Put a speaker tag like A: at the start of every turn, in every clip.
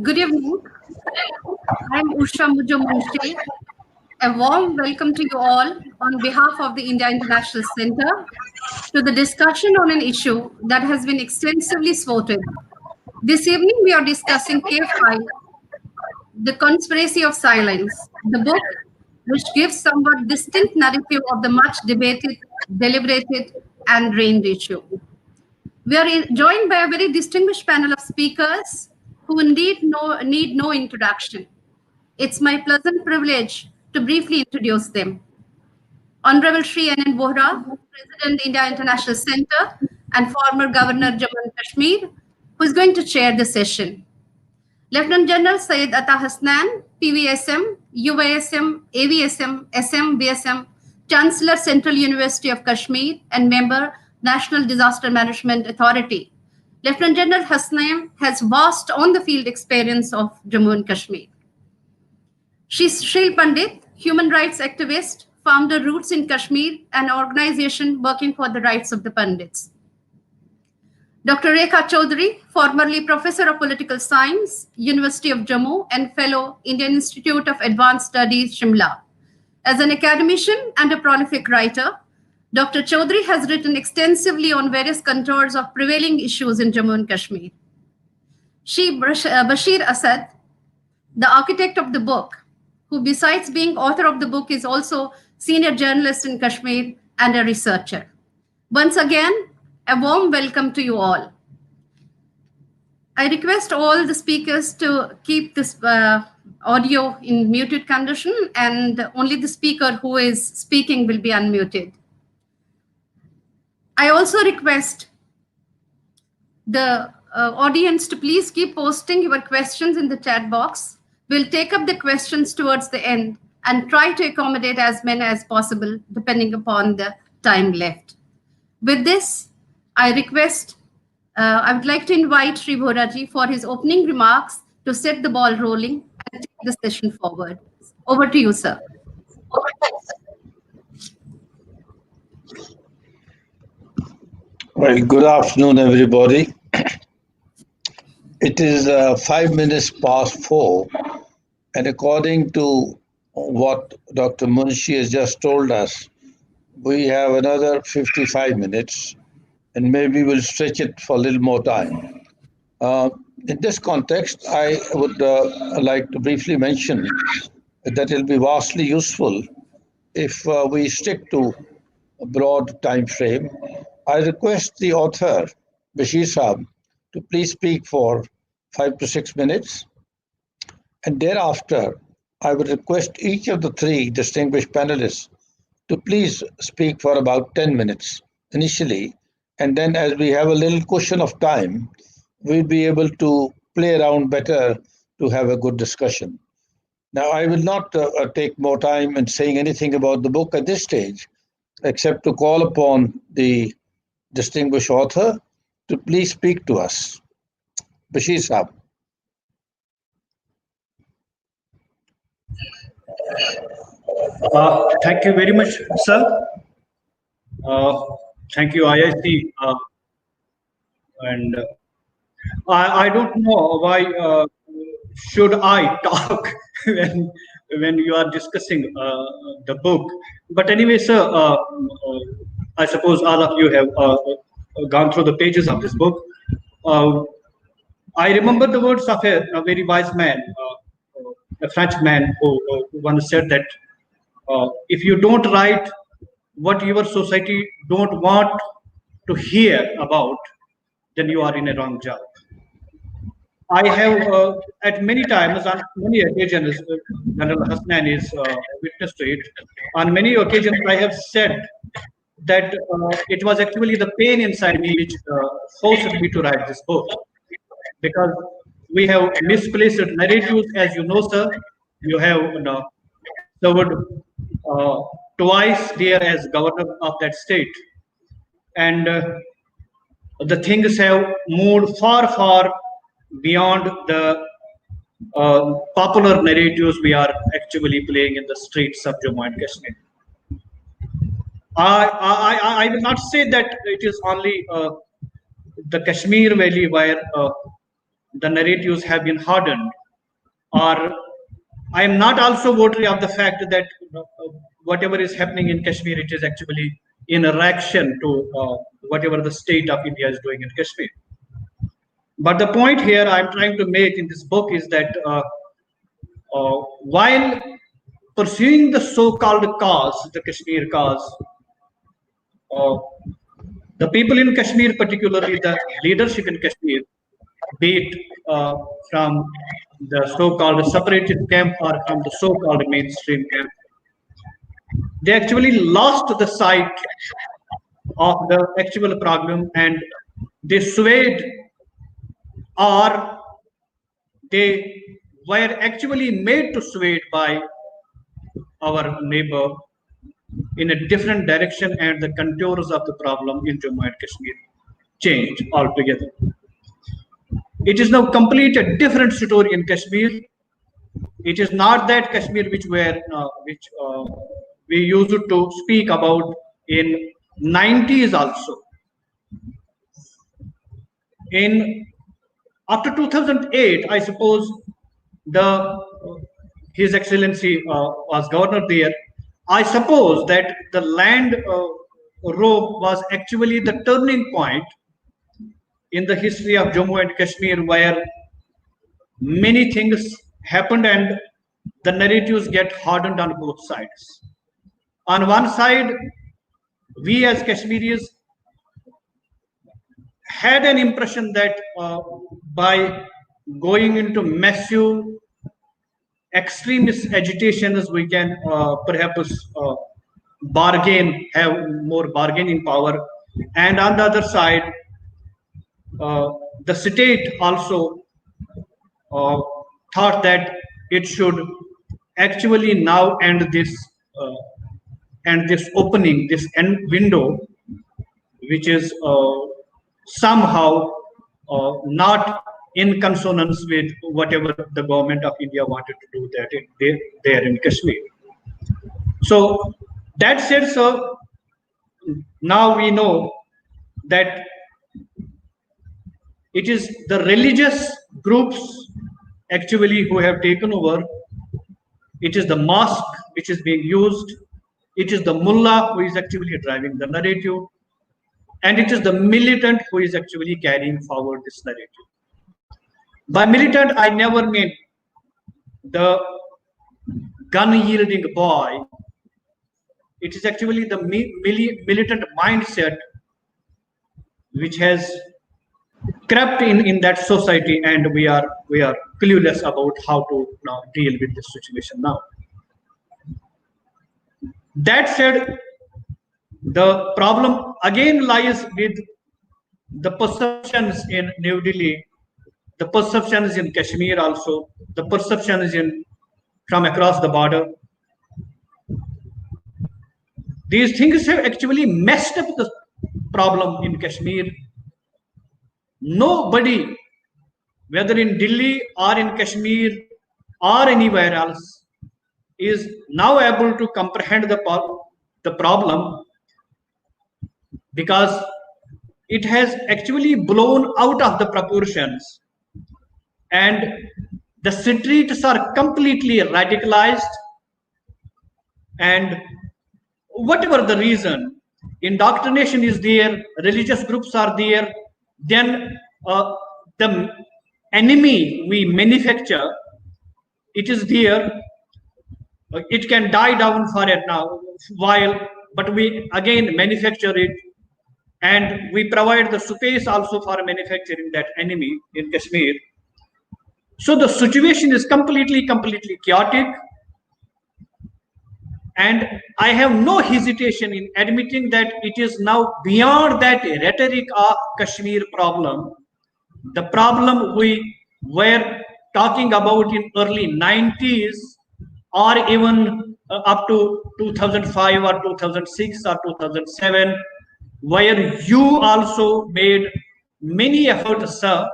A: Good evening. I'm Usha Munshi. A warm welcome to you all on behalf of the India International Center to the discussion on an issue that has been extensively voted. This evening, we are discussing K5, The Conspiracy of Silence, the book which gives somewhat distinct narrative of the much debated, deliberated, and reigned issue. We are joined by a very distinguished panel of speakers who indeed need no introduction. It's my pleasant privilege to briefly introduce them. Honorable Shri Vohra, President, India International Center, and former Governor Jammu and Kashmir, who is going to chair the session. Lieutenant General Syed Ata Hasnain, PVSM, UYSM, AVSM, SM, BSM, Chancellor, Central University of Kashmir, and member, National Disaster Management Authority. Lieutenant General Hasnain has vast on-the-field experience of Jammu and Kashmir. Shri Sushil Pandit, human rights activist, founder Roots in Kashmir, an organization working for the rights of the Pandits. Dr. Rekha Chowdhary, formerly Professor of Political Science, University of Jammu, and Fellow, Indian Institute of Advanced Studies, Shimla. As an academician and a prolific writer, Dr. Choudhary has written extensively on various contours of prevailing issues in Jammu and Kashmir. Shri Bashir Assad, the architect of the book, who besides being author of the book is also senior journalist in Kashmir and a researcher. Once again, a warm welcome to you all. I request all the speakers to keep this audio in muted condition, and only the speaker who is speaking will be unmuted. I also request the audience to please keep posting your questions in the chat box. We'll take up the questions towards the end and try to accommodate as many as possible, depending upon the time left. With this, I request, I would like to invite Shri Vohra ji for his opening remarks to set the ball rolling and take the session forward. Over to you, sir.
B: Well, good afternoon, everybody. It is 5 minutes past 4, and according to what Dr. Munshi has just told us, we have another 55 minutes, and maybe we'll stretch it for a little more time. In this context, I would like to briefly mention that it'll be vastly useful if we stick to a broad time frame. I request the author, Bashir Saab, to please speak for 5 to 6 minutes. And thereafter, I would request each of the three distinguished panelists to please speak for about 10 minutes initially. And then as we have a little cushion of time, we'll be able to play around better to have a good discussion. Now, I will not take more time in saying anything about the book at this stage, except to call upon the distinguished author to please speak to us. Bashir Saab.
C: Thank you very much, sir. Thank you, IIC. And I don't know why should I talk when you are discussing the book. But anyway, sir, I suppose all of you have gone through the pages of this book. I remember the words of a very wise man, a French man who once said that if you don't write what your society don't want to hear about, then you are in a wrong job. I have at many times, on many occasions, General Hasnain is witness to it. On many occasions, I have said that it was actually the pain inside me which forced me to write this book, because we have misplaced narratives, as you know, sir. You have served twice there as governor of that state, and the things have moved far, far beyond the popular narratives we are actually playing in the streets of Jammu and Kashmir. I will not say that it is only the Kashmir Valley where the narratives have been hardened, or I am not also votary of the fact that whatever is happening in Kashmir, it is actually in reaction to whatever the state of India is doing in Kashmir. But the point here I'm trying to make in this book is that while pursuing the so-called cause, the Kashmir cause, the people in Kashmir, particularly the leadership in Kashmir, be it from the so-called separatist camp or from the so-called mainstream camp, they actually lost the sight of the actual problem, and they swayed, or they were actually made to sway by our neighbor in a different direction, and the contours of the problem in Jammu and Kashmir changed altogether. It is now complete a different story in Kashmir. It is not that Kashmir which we used to speak about in 90s also. In after 2008, I suppose His Excellency was governor there. I suppose that the land row was actually the turning point in the history of Jammu and Kashmir, where many things happened and the narratives get hardened on both sides. On one side, we as Kashmiris had an impression that by going into massive extremist agitations, we can perhaps have more bargaining power. And on the other side, the state also thought that it should actually now end this opening, this end window, which is somehow not in consonance with whatever the government of India wanted to do there in Kashmir. So that said, so now we know that it is the religious groups actually who have taken over. It is the mosque which is being used. It is the mullah who is actually driving the narrative. And it is the militant who is actually carrying forward this narrative. By militant, I never mean the gun-yielding boy. It is actually the militant mindset which has crept in that society, and we are clueless about how to now deal with this situation now. That said, the problem again lies with the perceptions in New Delhi, the perceptions in Kashmir also, the perceptions from across the border. These things have actually messed up the problem in Kashmir. Nobody, whether in Delhi or in Kashmir or anywhere else, is now able to comprehend the problem, because it has actually blown out of the proportions, and the streets are completely radicalized, and whatever the reason, indoctrination is there, religious groups are there, then the enemy we manufacture, it is there. It can die down for a while, but we again manufacture it, and we provide the space also for manufacturing that enemy in Kashmir. So the situation is completely chaotic, and I have no hesitation in admitting that it is now beyond that rhetoric of Kashmir problem. The problem we were talking about in early 90s, or even up to 2005 or 2006 or 2007, where you also made many efforts, sir,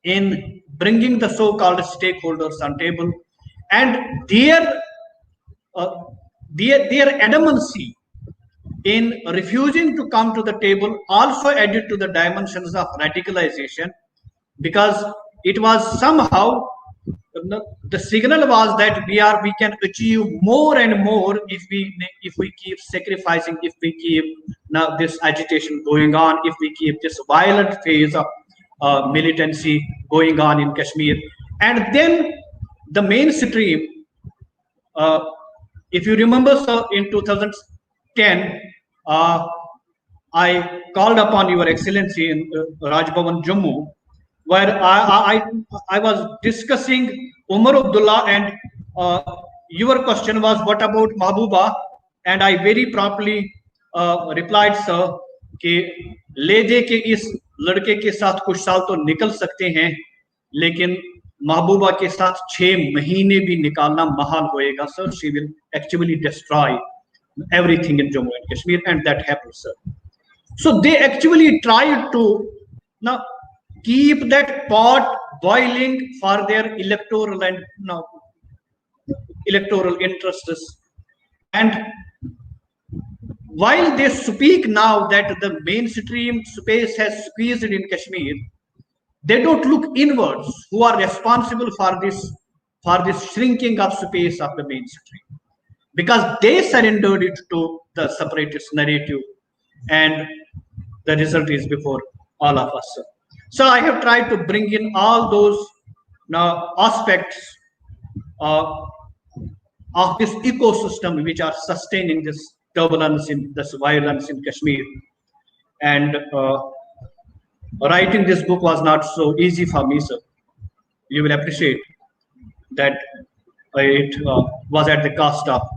C: in bringing the so-called stakeholders on table, and their adamancy in refusing to come to the table also added to the dimensions of radicalization, because it was somehow the signal was that we can achieve more and more if we keep sacrificing, if we keep now this agitation going on, if we keep this violent phase of militancy going on in Kashmir. And then the mainstream, uh, if you remember, so in 2010, I called upon Your Excellency in Raj Bhavan, Jammu, where I was discussing Umar Abdullah, and your question was, what about Mahbuba? And I very promptly replied, sir, कि ले दे के इस लड़के के साथ कुछ साल तो निकल सकते हैं, लेकिन महबूबा के साथ 6 महीने भी निकालना महाल होएगा, sir. She will actually destroy everything in Jammu and Kashmir, and that happened, sir. So they actually tried to now keep that pot boiling for their electoral and electoral interests. And while they speak now that the mainstream space has squeezed in Kashmir, they don't look inwards who are responsible for this shrinking of space of the mainstream, because they surrendered it to the separatist narrative, and the result is before all of us. So I have tried to bring in all those aspects of this ecosystem which are sustaining this turbulence, in this violence in Kashmir. And writing this book was not so easy for me, sir. You will appreciate that it was at the cost of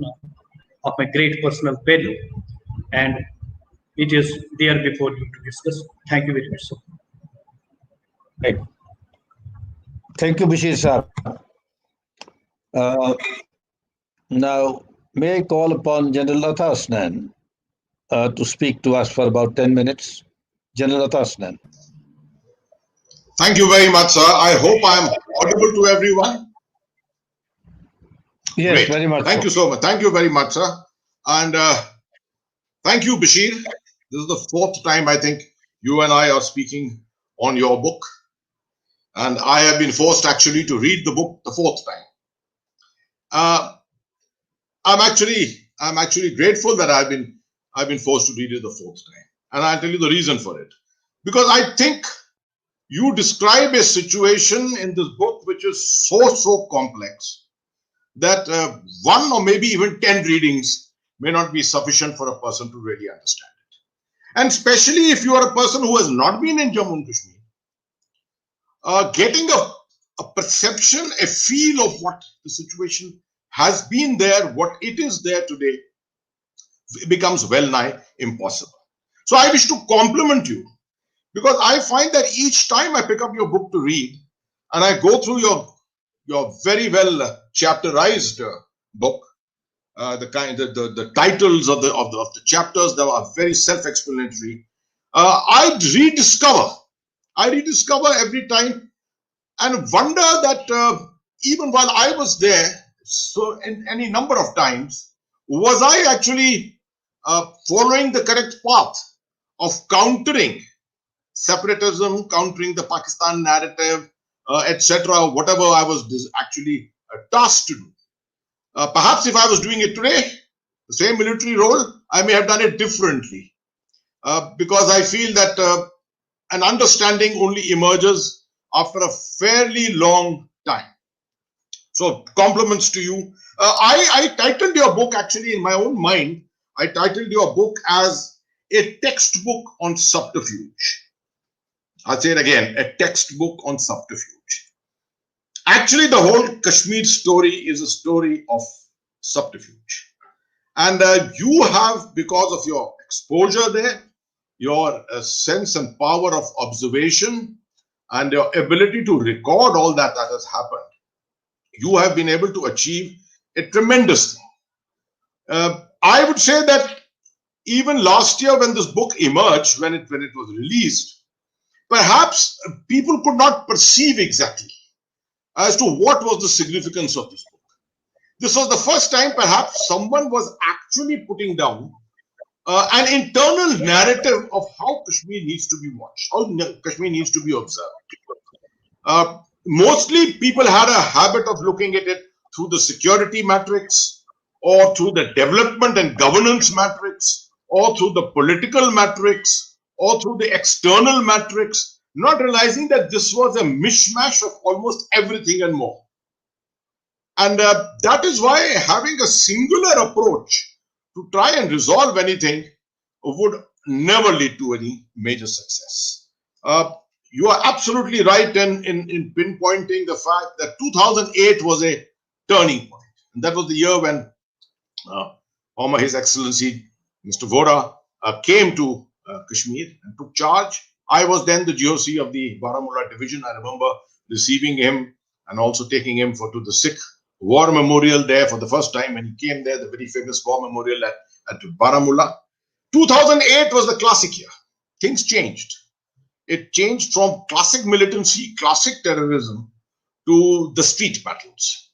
C: my great personal value, and it is there before you to discuss. Thank you very much, sir.
B: Right. Thank you, Bashir sir. Now, may I call upon Gen Ata Hasnain to speak to us for about 10 minutes? Gen Ata Hasnain.
D: Thank you very much, sir. I hope I am audible to everyone.
B: Yes,
D: Great.
B: very much.
D: Thank you so much. Thank you very much, sir. And thank you, Bashir. This is the 4th time I think you and I are speaking on your book. And I have been forced actually to read the book the 4th time. I'm actually grateful that I've been forced to read it the 4th time. And I'll tell you the reason for it. Because I think you describe a situation in this book which is so complex that 1 or maybe even 10 readings may not be sufficient for a person to really understand it. And especially if you are a person who has not been in Jammu and Kashmir, getting a perception, a feel of what the situation has been there, what it is there today, becomes well nigh impossible. So I wish to compliment you, because I find that each time I pick up your book to read and I go through your very well chapterized book, the titles of the chapters that are very self-explanatory, I rediscover every time and wonder that even while I was there, so in any number of times, was I actually following the correct path of countering separatism, countering the Pakistan narrative, etc., whatever I was actually tasked to do. Perhaps if I was doing it today, the same military role, I may have done it differently, because I feel that an understanding only emerges after a fairly long time. So compliments to you. I titled your book, actually in my own mind, I titled your book as a textbook on subterfuge. I'll say it again, a textbook on subterfuge. Actually, the whole Kashmir story is a story of subterfuge. And you have, because of your exposure there, your sense and power of observation, and your ability to record all that has happened, you have been able to achieve a tremendous thing. I would say that even last year when this book emerged, when it was released, perhaps people could not perceive exactly as to what was the significance of this book. This was the first time perhaps someone was actually putting down an internal narrative of how Kashmir needs to be watched, how Kashmir needs to be observed. Mostly people had a habit of looking at it through the security matrix, or through the development and governance matrix, or through the political matrix, or through the external matrix, not realizing that this was a mishmash of almost everything and more. And that is why having a singular approach to try and resolve anything would never lead to any major success. You are absolutely right in pinpointing the fact that 2008 was a turning point. And that was the year when His Excellency Mr. Vohra came to Kashmir and took charge. I was then the GOC of the Baramulla division. I remember receiving him and also taking him to the Sikh War Memorial there for the first time when he came there, the very famous War Memorial at Baramulla. 2008 was the classic year. Things changed. It changed from classic militancy, classic terrorism to the street battles.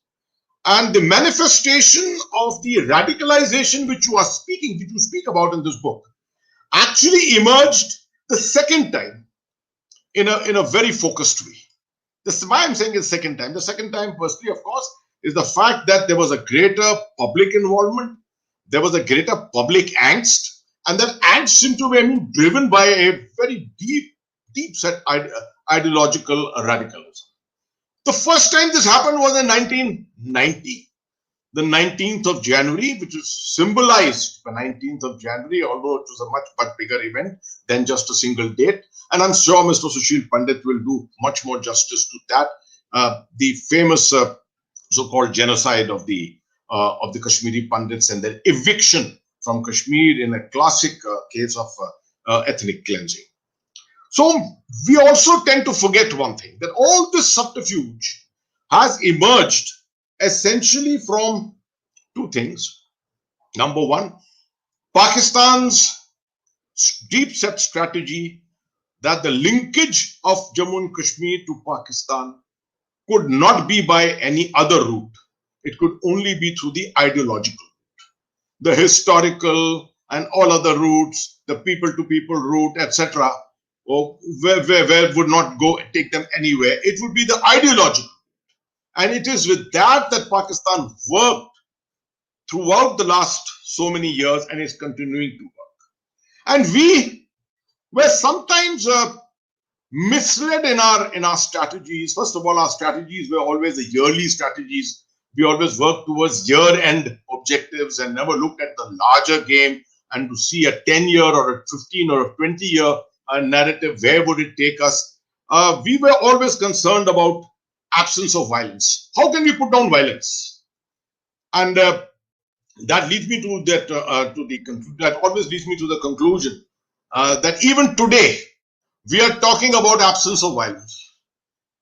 D: And the manifestation of the radicalization which you speak about in this book, actually emerged the second time in a very focused way. This is why I'm saying it's second time. The second time, firstly, of course, is the fact that there was a greater public involvement, there was a greater public angst, and that angst seemed to be driven by a very deep set ideological radicalism. The first time this happened was in 1990, the 19th of January, which is symbolized by 19th of January, although it was a much bigger event than just a single date. And I'm sure Mr. Sushil Pandit will do much more justice to that. The famous so-called genocide of the Kashmiri Pandits and their eviction from Kashmir in a classic case of ethnic cleansing. So we also tend to forget one thing, that all this subterfuge has emerged essentially from two things. Number one, Pakistan's deep set strategy that the linkage of Jammu and Kashmir to Pakistan could not be by any other route. It could only be through the ideological route. The historical and all other routes, the people to people route, etc., where would not go take them anywhere. It would be the ideological. And it is with that Pakistan worked throughout the last so many years and is continuing to work. And we were sometimes misled in our strategies. First of all, our strategies were always the yearly strategies. We always worked towards year-end objectives and never looked at the larger game and to see a 10-year or a 15 or a 20-year narrative, where would it take us? We were always concerned about absence of violence. How can we put down violence? And that leads me to that. That always leads me to the conclusion that even today we are talking about absence of violence,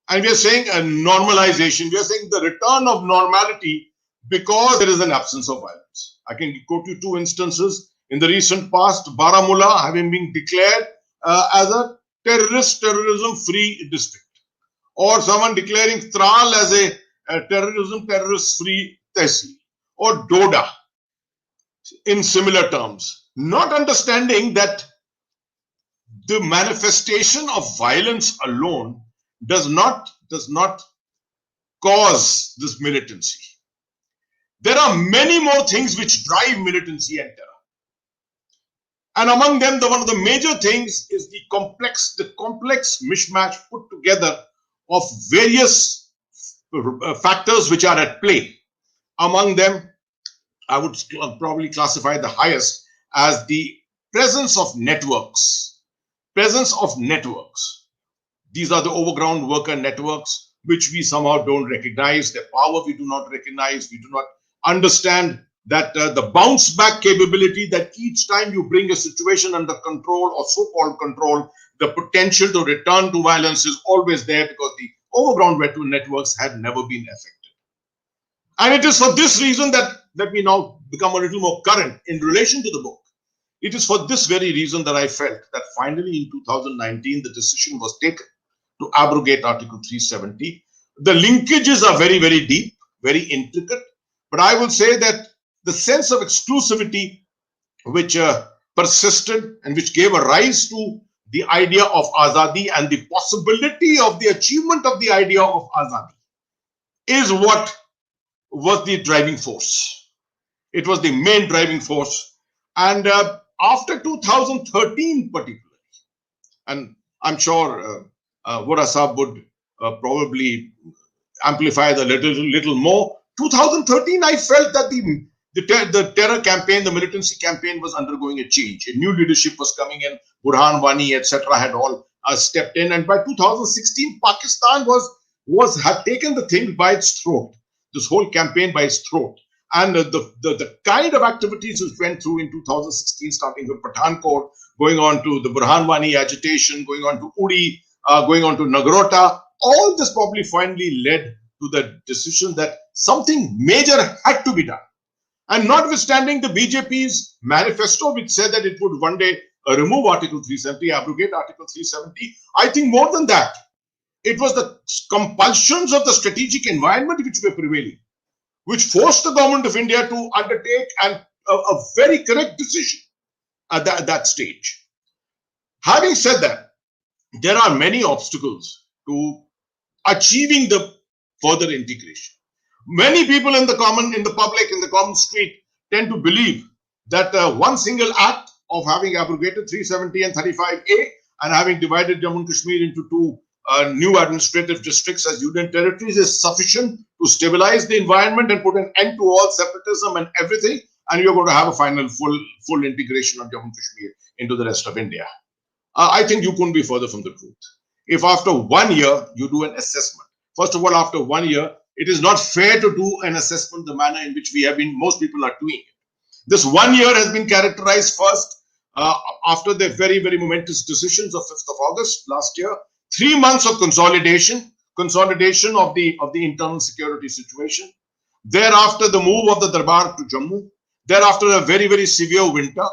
D: and we are saying a normalization. We are saying the return of normality because there is an absence of violence. I can quote you two instances in the recent past: Baramulla having been declared as a terrorism-free district, or someone declaring Tral as a terrorist-free tehsil, or Doda in similar terms, not understanding that the manifestation of violence alone does not cause this militancy. There are many more things which drive militancy and terror. And among them, one of the major things is the complex mishmash put together of various factors which are at play. Among them, I would probably classify the highest as the presence of networks. These are the overground worker networks, which we somehow don't recognize. Their power we do not recognize. We do not understand that the bounce back capability, that each time you bring a situation under control or so-called control, the potential to return to violence is always there, because the overground networks had never been affected. And it is for this reason that let me now become a little more current in relation to the book. It is for this very reason that I felt that finally in 2019 the decision was taken to abrogate Article 370. The linkages are very, very deep, very intricate, but I will say that the sense of exclusivity which persisted and which gave a rise to the idea of Azadi and the possibility of the achievement of the idea of Azadi is what was the driving force. It was the main driving force. And after 2013 particularly, and I'm sure Vohra Sahab would probably amplify the little more. 2013, I felt that the terror campaign, the militancy campaign was undergoing a change. A new leadership was coming in. Burhan Wani, etc., had all stepped in, and by 2016, Pakistan had taken the thing by its throat. This whole campaign by its throat, and the kind of activities which went through in 2016, starting with Pathankot, going on to the Burhan Wani agitation, going on to Uri, going on to Nagrota. All this probably finally led to the decision that something major had to be done. And notwithstanding the BJP's manifesto, which said that it would one day remove Article 370, abrogate Article 370, I think more than that, it was the compulsions of the strategic environment which were prevailing, which forced the government of India to undertake a very correct decision at that stage. Having said that, there are many obstacles to achieving the further integration. Many people in the public, in the common street, tend to believe that one single act of having abrogated 370 and 35A and having divided Jammu and Kashmir into two new administrative districts as union territories is sufficient to stabilize the environment and put an end to all separatism and everything, and you're going to have a final full integration of Jammu and Kashmir into the rest of India. I think you couldn't be further from the truth. If after 1 year you do an assessment, first of all, after 1 year, it is not fair to do an assessment the manner in which most people are doing it. This 1 year has been characterized first after the very, very momentous decisions of 5th of August last year. 3 months of consolidation of the internal security situation. Thereafter, the move of the Darbar to Jammu. Thereafter, a very, very severe winter.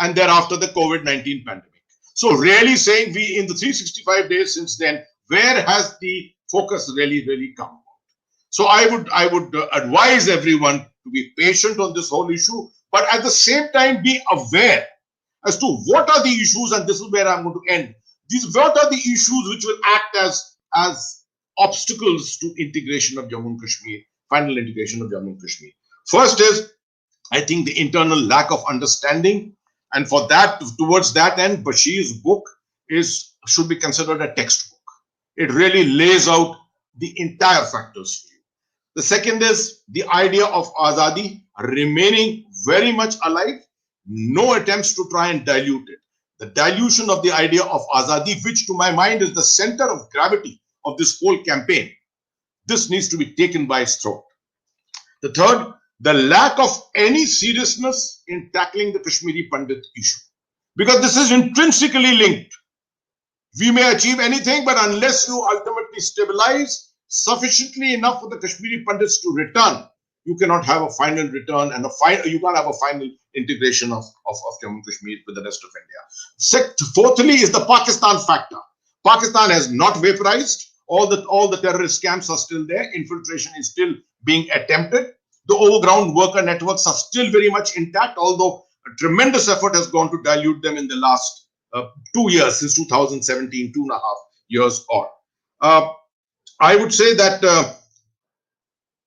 D: And thereafter, the COVID-19 pandemic. So really saying in the 365 days since then, where has the focus really come? So I would advise everyone to be patient on this whole issue, but at the same time be aware as to what are the issues, and this is where I'm going to end. What are the issues which will act as obstacles to integration of Jammu and Kashmir, final integration of Jammu and Kashmir. First is, I think, the internal lack of understanding. And for that, towards that end, Bashir's book should be considered a textbook. It really lays out the entire factors for you. The second is the idea of Azadi remaining very much alive. No attempts to try and dilute it. The dilution of the idea of Azadi, which to my mind is the center of gravity of this whole campaign, this needs to be taken by its throat. The third, the lack of any seriousness in tackling the Kashmiri Pandit issue, because this is intrinsically linked. We may achieve anything, but unless you ultimately stabilize sufficiently enough for the Kashmiri Pandits to return, you cannot have a final return and you can't have a final integration of Jammu and Kashmir with the rest of India. Fourthly is the Pakistan factor. Pakistan has not vaporized. All the terrorist camps are still there. Infiltration is still being attempted. The overground worker networks are still very much intact, although a tremendous effort has gone to dilute them in the last 2 years, since 2017, 2.5 years on. I would say that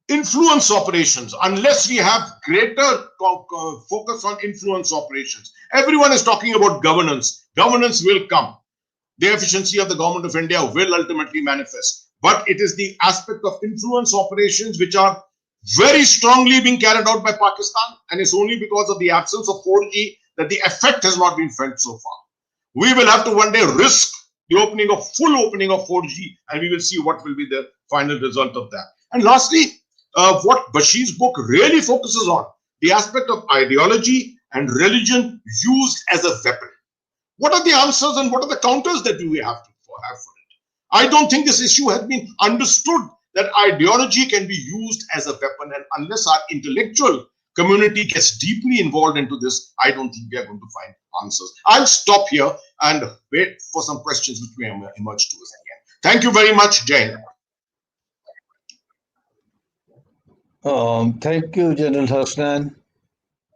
D: influence operations, unless we have greater focus on influence operations, everyone is talking about governance. Governance will come. The efficiency of the government of India will ultimately manifest. But it is the aspect of influence operations which are very strongly being carried out by Pakistan, and it's only because of the absence of 4G that the effect has not been felt so far. We will have to one day risk the full opening of 4G, and we will see what will be the final result of that. And lastly, what Bashir's book really focuses on, the aspect of ideology and religion used as a weapon. What are the answers and what are the counters that we have for it? I don't think this issue has been understood, that ideology can be used as a weapon, and unless our intellectual community gets deeply involved into this, I don't think we are going to find answers. I'll stop here and wait for some questions which may emerge to us again. Thank you very much, Jay.
B: Thank you, General Hasnain.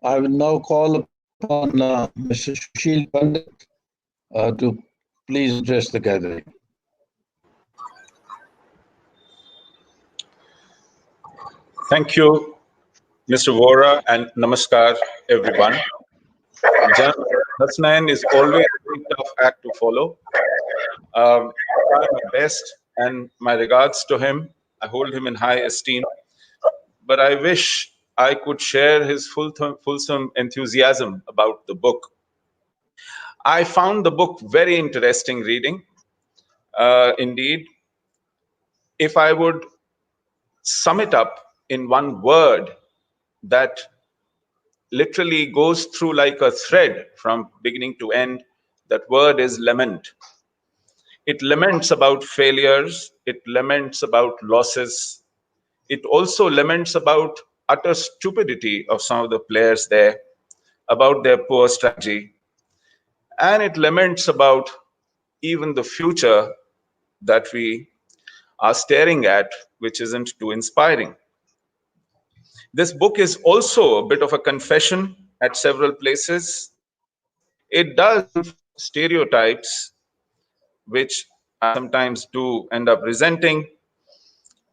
B: I will now call upon Mr. Sushil Pandit to Please address the gathering.
E: Thank you, Mr. Vohra, and namaskar, everyone. Gen Ata Hasnain is always a very tough act to follow. I try my best, and my regards to him. I hold him in high esteem, but I wish I could share his fulsome enthusiasm about the book. I found the book very interesting reading. Indeed, if I would sum it up in one word that literally goes through like a thread from beginning to end, that word is lament. It laments about failures, it laments about losses, it also laments about utter stupidity of some of the players there, about their poor strategy, and it laments about even the future that we are staring at, which isn't too inspiring. This book is also a bit of a confession at several places. It does stereotypes, which I sometimes do end up resenting.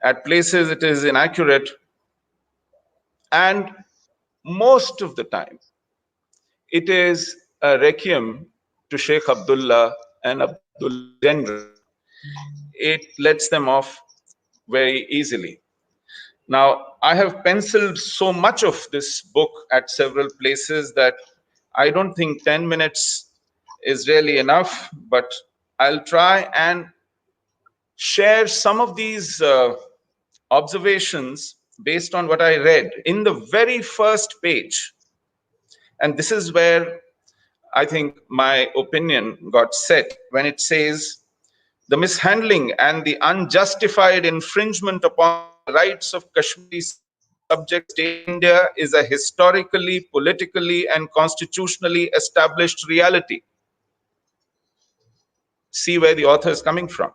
E: At places, it is inaccurate. And most of the time, it is a requiem to Sheikh Abdullah and Abdullah in general. It lets them off very easily. Now, I have penciled so much of this book at several places that I don't think 10 minutes is really enough, but I'll try and share some of these observations based on what I read in the very first page. And this is where I think my opinion got set when it says, the mishandling and the unjustified infringement upon the rights of Kashmiri subjects in India is a historically, politically, and constitutionally established reality. See where the author is coming from.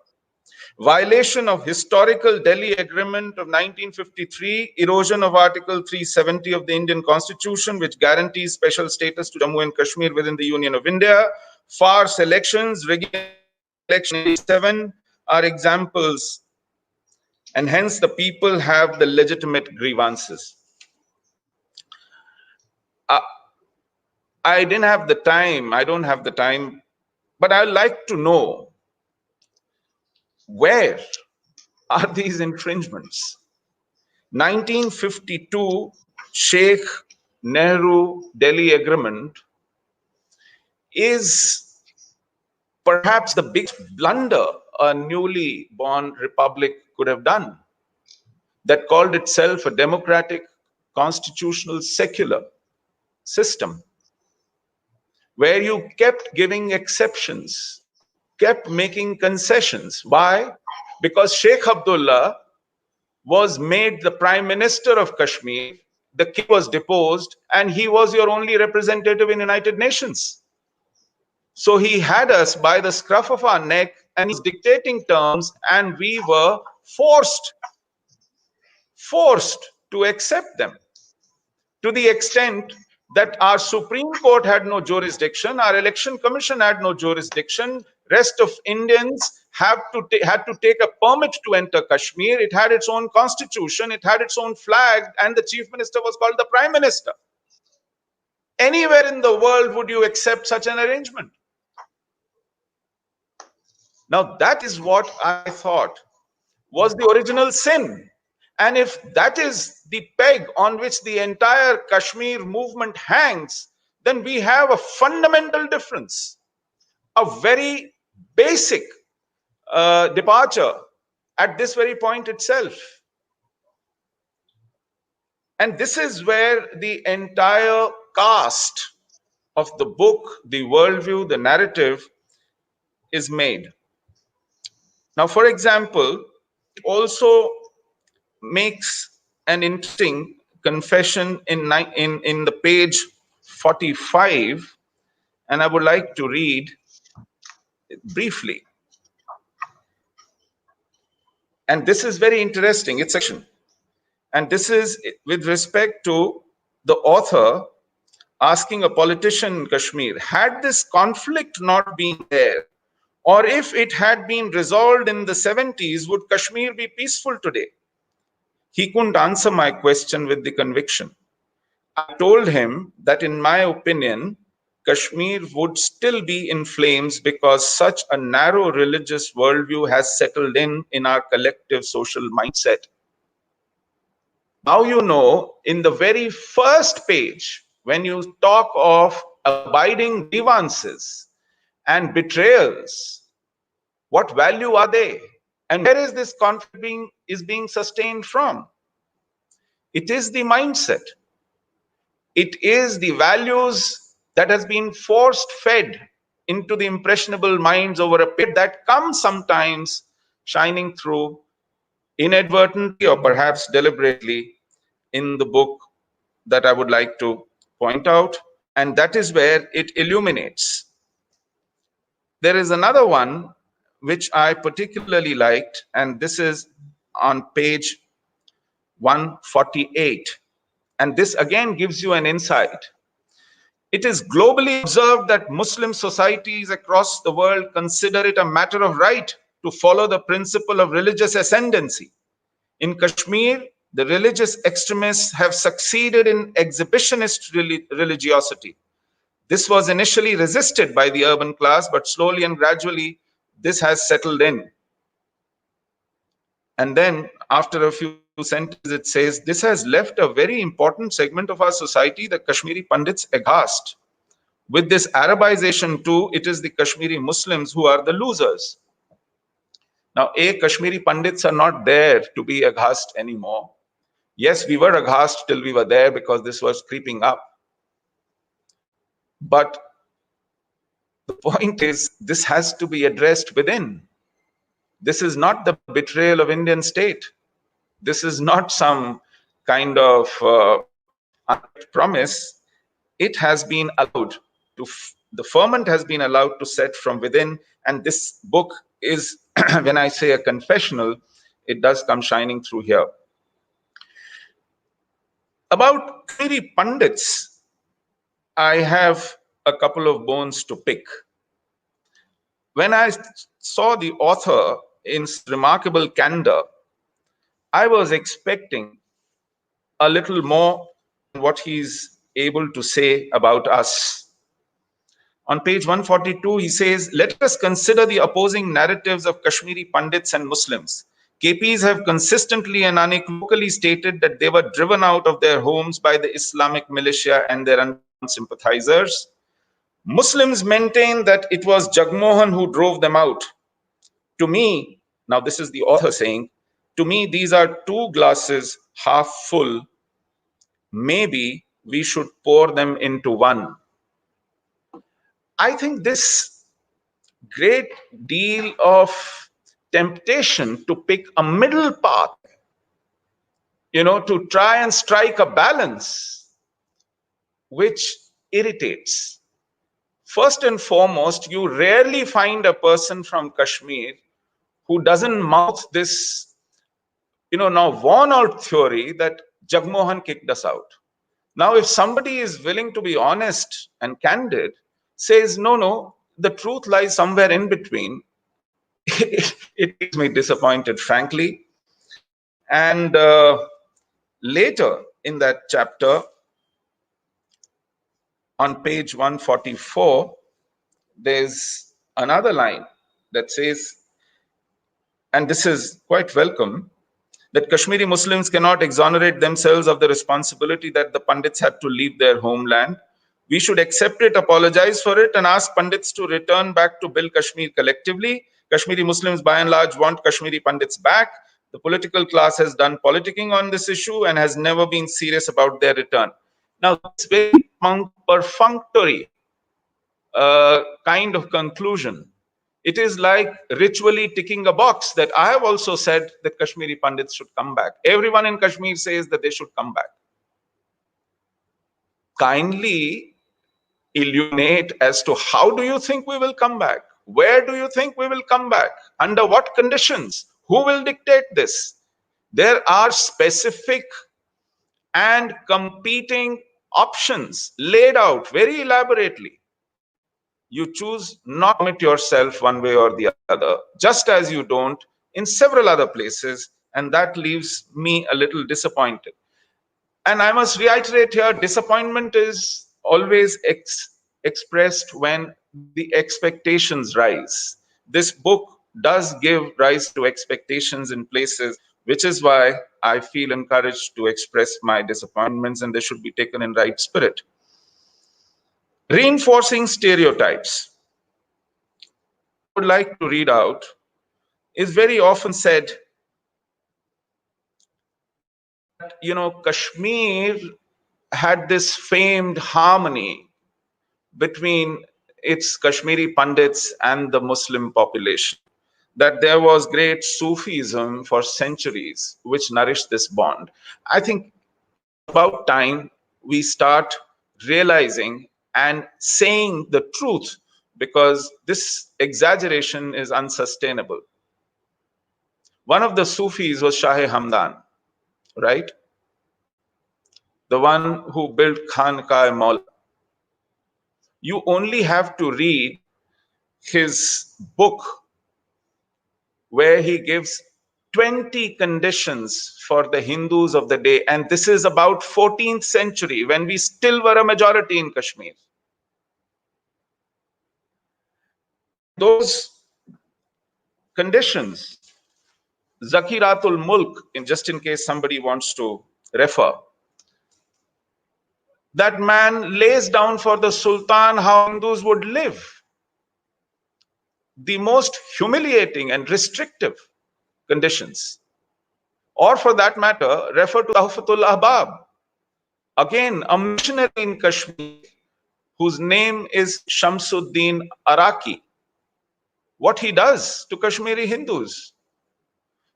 E: Violation of historical Delhi Agreement of 1953, erosion of Article 370 of the Indian Constitution, which guarantees special status to Jammu and Kashmir within the Union of India, farce elections, rigging election 87 are examples, and hence the people have the legitimate grievances. I didn't have the time, I don't have the time, but I'd like to know, where are these infringements? 1952 Sheikh Nehru Delhi Agreement is perhaps the biggest blunder a newly born republic could have done, that called itself a democratic, constitutional, secular system, where you kept giving exceptions, kept making concessions. Why? Because Sheikh Abdullah was made the Prime Minister of Kashmir, the king was deposed, and he was your only representative in United Nations. So he had us by the scruff of our neck and he was dictating terms, and we were forced to accept them, to the extent that our Supreme Court had no jurisdiction, our Election Commission had no jurisdiction, rest of Indians had to take a permit to enter Kashmir. It had its own constitution, it had its own flag, and the Chief Minister was called the Prime Minister. Anywhere in the world would you accept such an arrangement? Now that is what I thought was the original sin. And if that is the peg on which the entire Kashmir movement hangs, then we have a fundamental difference, a very basic departure at this very point itself. And this is where the entire cast of the book, the worldview, the narrative is made. Now, for example, it also makes an interesting confession in the page 45, and I would like to read it briefly. And this is very interesting. It's section, and this is with respect to the author asking a politician in Kashmir, had this conflict not been there, Or if it had been resolved in the 70s, would Kashmir be peaceful today? He couldn't answer my question with the conviction. I told him that in my opinion, Kashmir would still be in flames because such a narrow religious worldview has settled in our collective social mindset. Now you know, in the very first page, when you talk of abiding grievances and betrayals, what value are they? And where is this conflict being sustained from? It is the mindset. It is the values that has been forced fed into the impressionable minds over a period that comes sometimes shining through inadvertently or perhaps deliberately in the book that I would like to point out. And that is where it illuminates. There is another one which I particularly liked, and this is on page 148. And this again gives you an insight. It is globally observed that Muslim societies across the world consider it a matter of right to follow the principle of religious ascendancy. In Kashmir, the religious extremists have succeeded in exhibitionist religiosity. This was initially resisted by the urban class, but slowly and gradually this has settled in. And then after a few sentences, it says, this has left a very important segment of our society, the Kashmiri Pandits, aghast. With this Arabization too, it is the Kashmiri Muslims who are the losers. Now, Kashmiri Pandits are not there to be aghast anymore. Yes, we were aghast till we were there because this was creeping up. But the point is, this has to be addressed within. This is not the betrayal of Indian state. This is not some kind of promise. It has been allowed to, the ferment has been allowed to set from within. And this book is, when I say a confessional, it does come shining through here. About Kashmiri Pandits, I have a couple of bones to pick. When I saw the author in remarkable candor, I was expecting a little more than what he's able to say about us. On page 142, he says, let us consider the opposing narratives of Kashmiri Pandits and Muslims. KPs have consistently and unequivocally stated that they were driven out of their homes by the Islamic militia and their sympathizers. Muslims maintain that it was Jagmohan who drove them out. To me, now this is the author saying, to me, these are two glasses half full. Maybe we should pour them into one. I think this great deal of temptation to pick a middle path, to try and strike a balance, which irritates. First and foremost, you rarely find a person from Kashmir who doesn't mouth this, now worn out theory that Jagmohan kicked us out. Now, if somebody is willing to be honest and candid, says, no, the truth lies somewhere in between, it makes me disappointed, frankly. And later in that chapter, on page 144, there's another line that says, and this is quite welcome, that Kashmiri Muslims cannot exonerate themselves of the responsibility that the Pandits had to leave their homeland. We should accept it, apologize for it, and ask Pandits to return back to build Kashmir collectively. Kashmiri Muslims, by and large, want Kashmiri Pandits back. The political class has done politicking on this issue and has never been serious about their return. Now, it's very perfunctory kind of conclusion. It is like ritually ticking a box that I have also said that Kashmiri Pandits should come back. Everyone in Kashmir says that they should come back. Kindly illuminate as to how do you think we will come back? Where do you think we will come back? Under what conditions? Who will dictate this? There are specific and competing options laid out very elaborately. You choose not to commit yourself one way or the other, just as you don't in several other places, and that leaves me a little disappointed. And I must reiterate here, disappointment is always expressed when the expectations rise. This book does give rise to expectations in places, which is why I feel encouraged to express my disappointments, and they should be taken in right spirit. Reinforcing stereotypes. I would like to read out is very often said that, Kashmir had this famed harmony between its Kashmiri Pandits and the Muslim population, that there was great Sufism for centuries, which nourished this bond. I think it's about time we start realizing and saying the truth, because this exaggeration is unsustainable. One of the Sufis was Shah Hamdan, right? The one who built Khanka-e-Maula. You only have to read his book where he gives 20 conditions for the Hindus of the day. And this is about 14th century, when we still were a majority in Kashmir. Those conditions, Zakiratul Mulk, just in case somebody wants to refer, that man lays down for the Sultan how Hindus would live. The most humiliating and restrictive conditions. Or for that matter, refer to Tuhfatul Ahbab. Again, a missionary in Kashmir whose name is Shamsuddin Araki. What he does to Kashmiri Hindus.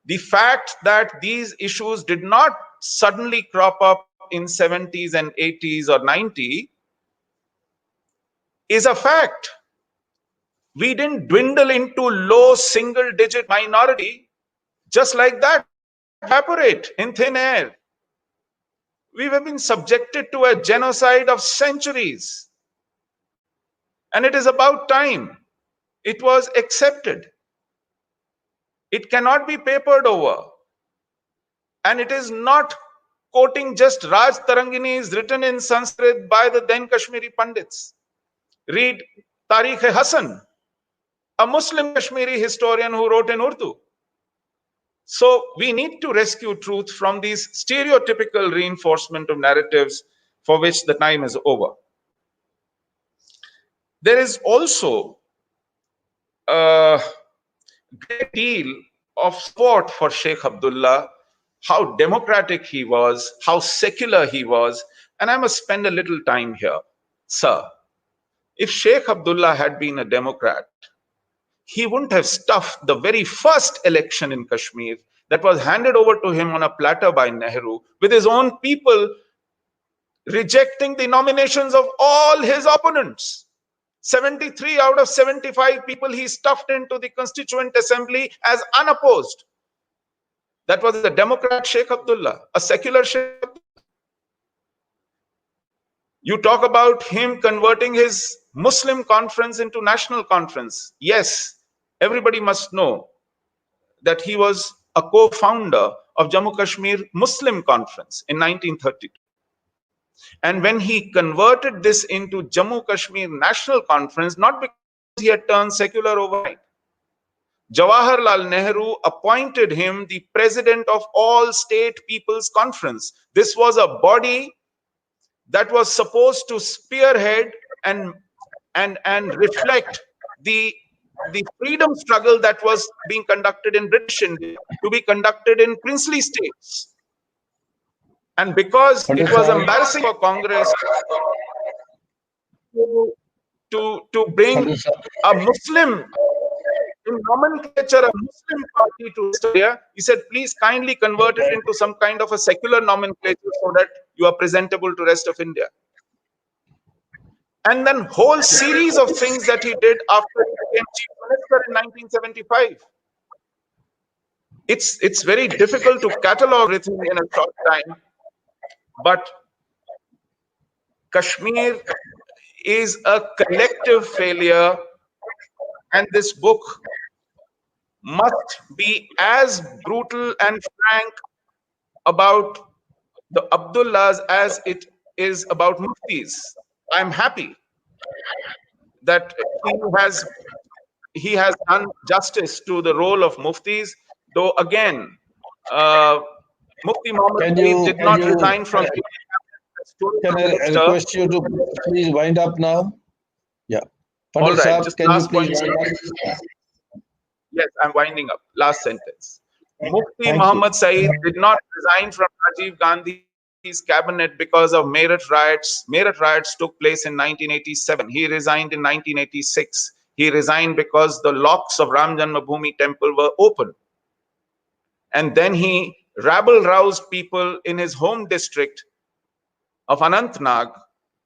E: The fact that these issues did not suddenly crop up in 70s and 80s or 90 is a fact. We didn't dwindle into low single-digit minority just like that, evaporate in thin air. We have been subjected to a genocide of centuries. And it is about time it was accepted. It cannot be papered over. And it is not quoting just Raj Taranginis written in Sanskrit by the then Kashmiri Pandits. Read Tarikh-e-Hasan, a Muslim Kashmiri historian who wrote in Urdu. So we need to rescue truth from these stereotypical reinforcement of narratives for which the time is over. There is also a great deal of support for Sheikh Abdullah, how democratic he was, how secular he was. And I must spend a little time here. Sir, if Sheikh Abdullah had been a Democrat, he wouldn't have stuffed the very first election in Kashmir that was handed over to him on a platter by Nehru, with his own people rejecting the nominations of all his opponents. 73 out of 75 people he stuffed into the Constituent Assembly as unopposed. That was the Democrat Sheikh Abdullah, a secular Sheikh Abdullah. You talk about him converting his Muslim conference into national conference. Yes, everybody must know that he was a co-founder of Jammu Kashmir Muslim Conference in 1932. And when he converted this into Jammu Kashmir National Conference, not because he had turned secular overnight, Jawaharlal Nehru appointed him the president of All State People's Conference. This was a body that was supposed to spearhead and reflect the freedom struggle that was being conducted in British India to be conducted in princely states. And because it was embarrassing for Congress to bring a Muslim in nomenclature, a Muslim party to India, he said, please kindly convert it into some kind of a secular nomenclature so that you are presentable to rest of India. And then whole series of things that he did after he became chief minister in 1975. It's very difficult to catalog everything in a short time, but Kashmir is a collective failure, and this book must be as brutal and frank about the Abdullahs as it is about Muftis. I'm happy that he has done justice to the role of Muftis, though again, uh, Mufti Muhammad
B: Can
E: Saeed
B: you
E: did not resign from
B: can
E: tourism
B: I
E: minister.
B: request you to please wind up now? Yeah.
E: All
B: Pandit
E: right,
B: Saab,
E: just
B: can you
E: last
B: please
E: point.
B: wind up?
E: Yes, I'm winding up. Last sentence. Mufti
B: Thank you.
E: Muhammad Saeed did not resign from Rajiv Gandhi's cabinet because of Meerut riots. Meerut riots took place in 1987. He resigned in 1986. He resigned because the locks of Ram Janmabhoomi temple were open. And then he rabble-roused people in his home district of Anantnag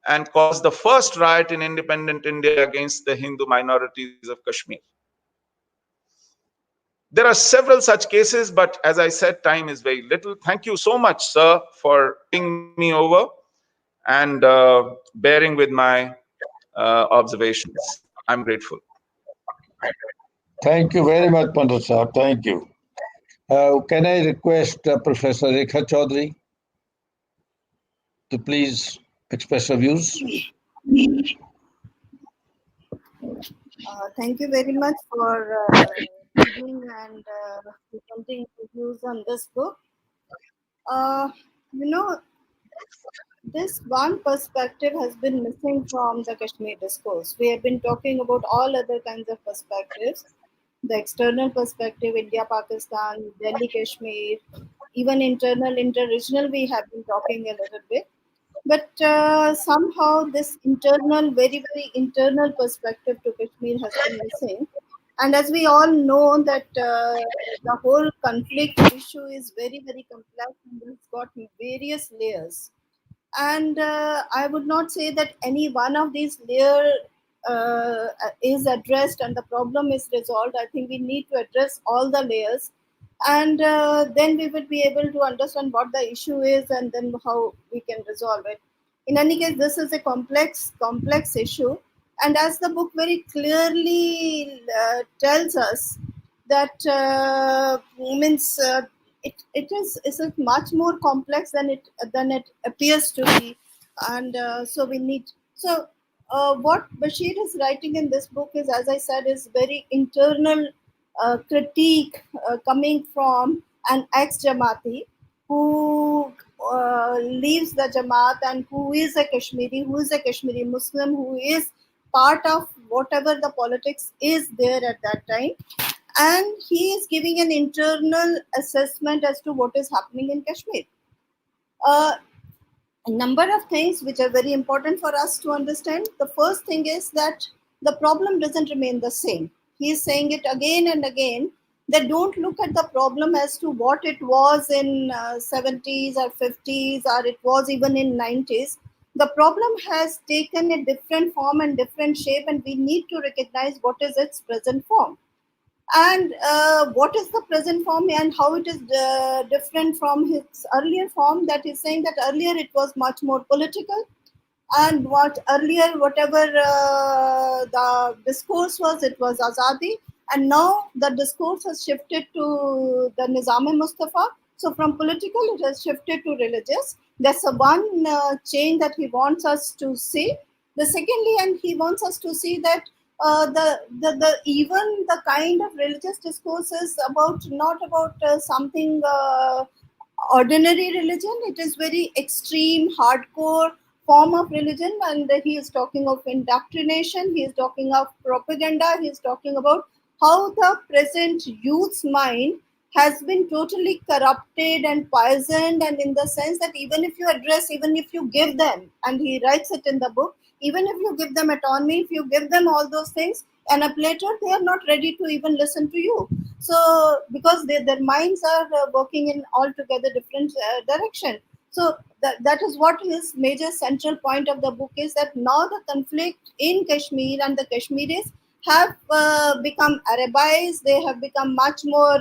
E: and caused the first riot in independent India against the Hindu minorities of Kashmir. There are several such cases, but as I said, time is very little. Thank you so much, sir, for putting me over and bearing with my observations. I'm grateful.
B: Thank you very much, Pandit Saab. Thank you. Can I request Professor Rekha Chowdhary to please express her views?
F: Thank you very much for reading and presenting views on this book. Uh, you know, this one perspective has been missing from the Kashmir discourse. We have been talking about all other kinds of perspectives, the external perspective, India, Pakistan, Delhi, Kashmir, even internal, inter-regional, we have been talking a little bit. But somehow this internal, very, very internal perspective to Kashmir has been missing. And as we all know that the whole conflict issue is very, very complex and it's got various layers. And I would not say that any one of these layers is addressed and the problem is resolved. I think we need to address all the layers, and then we will be able to understand what the issue is and then how we can resolve it. In any case, this is a complex issue, and as the book very clearly tells us that means it is much more complex than it appears to be, and so we need so what Bashir is writing in this book is, as I said, is very internal critique coming from an ex-Jamati who leaves the Jamaat and who is a Kashmiri Muslim, who is part of whatever the politics is there at that time, and he is giving an internal assessment as to what is happening in Kashmir. A number of things which are very important for us to understand. The first thing is that the problem doesn't remain the same. He is saying it again and again, that don't look at the problem as to what it was in 70s or 50s or it was even in 90s. The problem has taken a different form and different shape, and we need to recognize what is its present form and what is the present form and how it is different from his earlier form. That is saying that earlier it was much more political, and whatever the discourse was, it was azadi, and now the discourse has shifted to the Nizam-e-Mustafa. So from political it has shifted to religious. That's a one change that he wants us to see. The secondly, and he wants us to see that the even the kind of religious discourse is about not about something ordinary religion. It is very extreme, hardcore form of religion, and he is talking of indoctrination, he is talking of propaganda, he is talking about how the present youth's mind has been totally corrupted and poisoned, and in the sense that even if you address, even if you give them, and he writes it in the book, even if you give them autonomy, if you give them all those things, and up later they are not ready to even listen to you. So because their minds are working in altogether different direction. So that is what his major central point of the book is, that now the conflict in Kashmir and the Kashmiris have become Arabized. They have become much more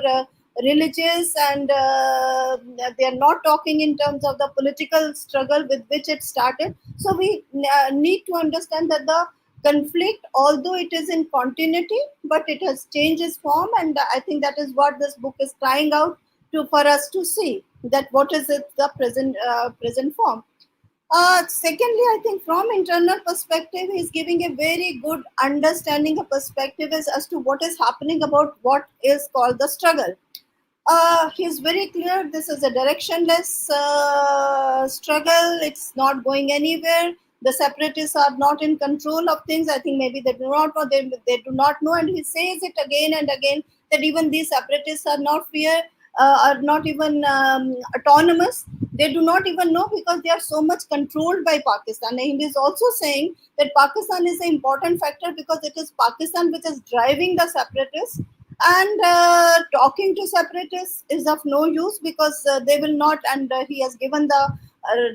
F: religious, and they are not talking in terms of the political struggle with which it started. So we need to understand that the conflict, although it is in continuity, but it has changed its form, and I think that is what this book is trying out to for us to see, that what is it the present form. Secondly, I think from internal perspective, he's giving a very good understanding, a perspective as to what is happening about what is called the struggle. He's very clear this is a directionless struggle. It's not going anywhere. The separatists are not in control of things. I think maybe they do not know. They do not know, and he says it again and again that even these separatists are not are not even autonomous. They do not even know because they are so much controlled by Pakistan. And he is also saying that Pakistan is an important factor because it is Pakistan which is driving the separatists. And talking to separatists is of no use because they will not, and he has given the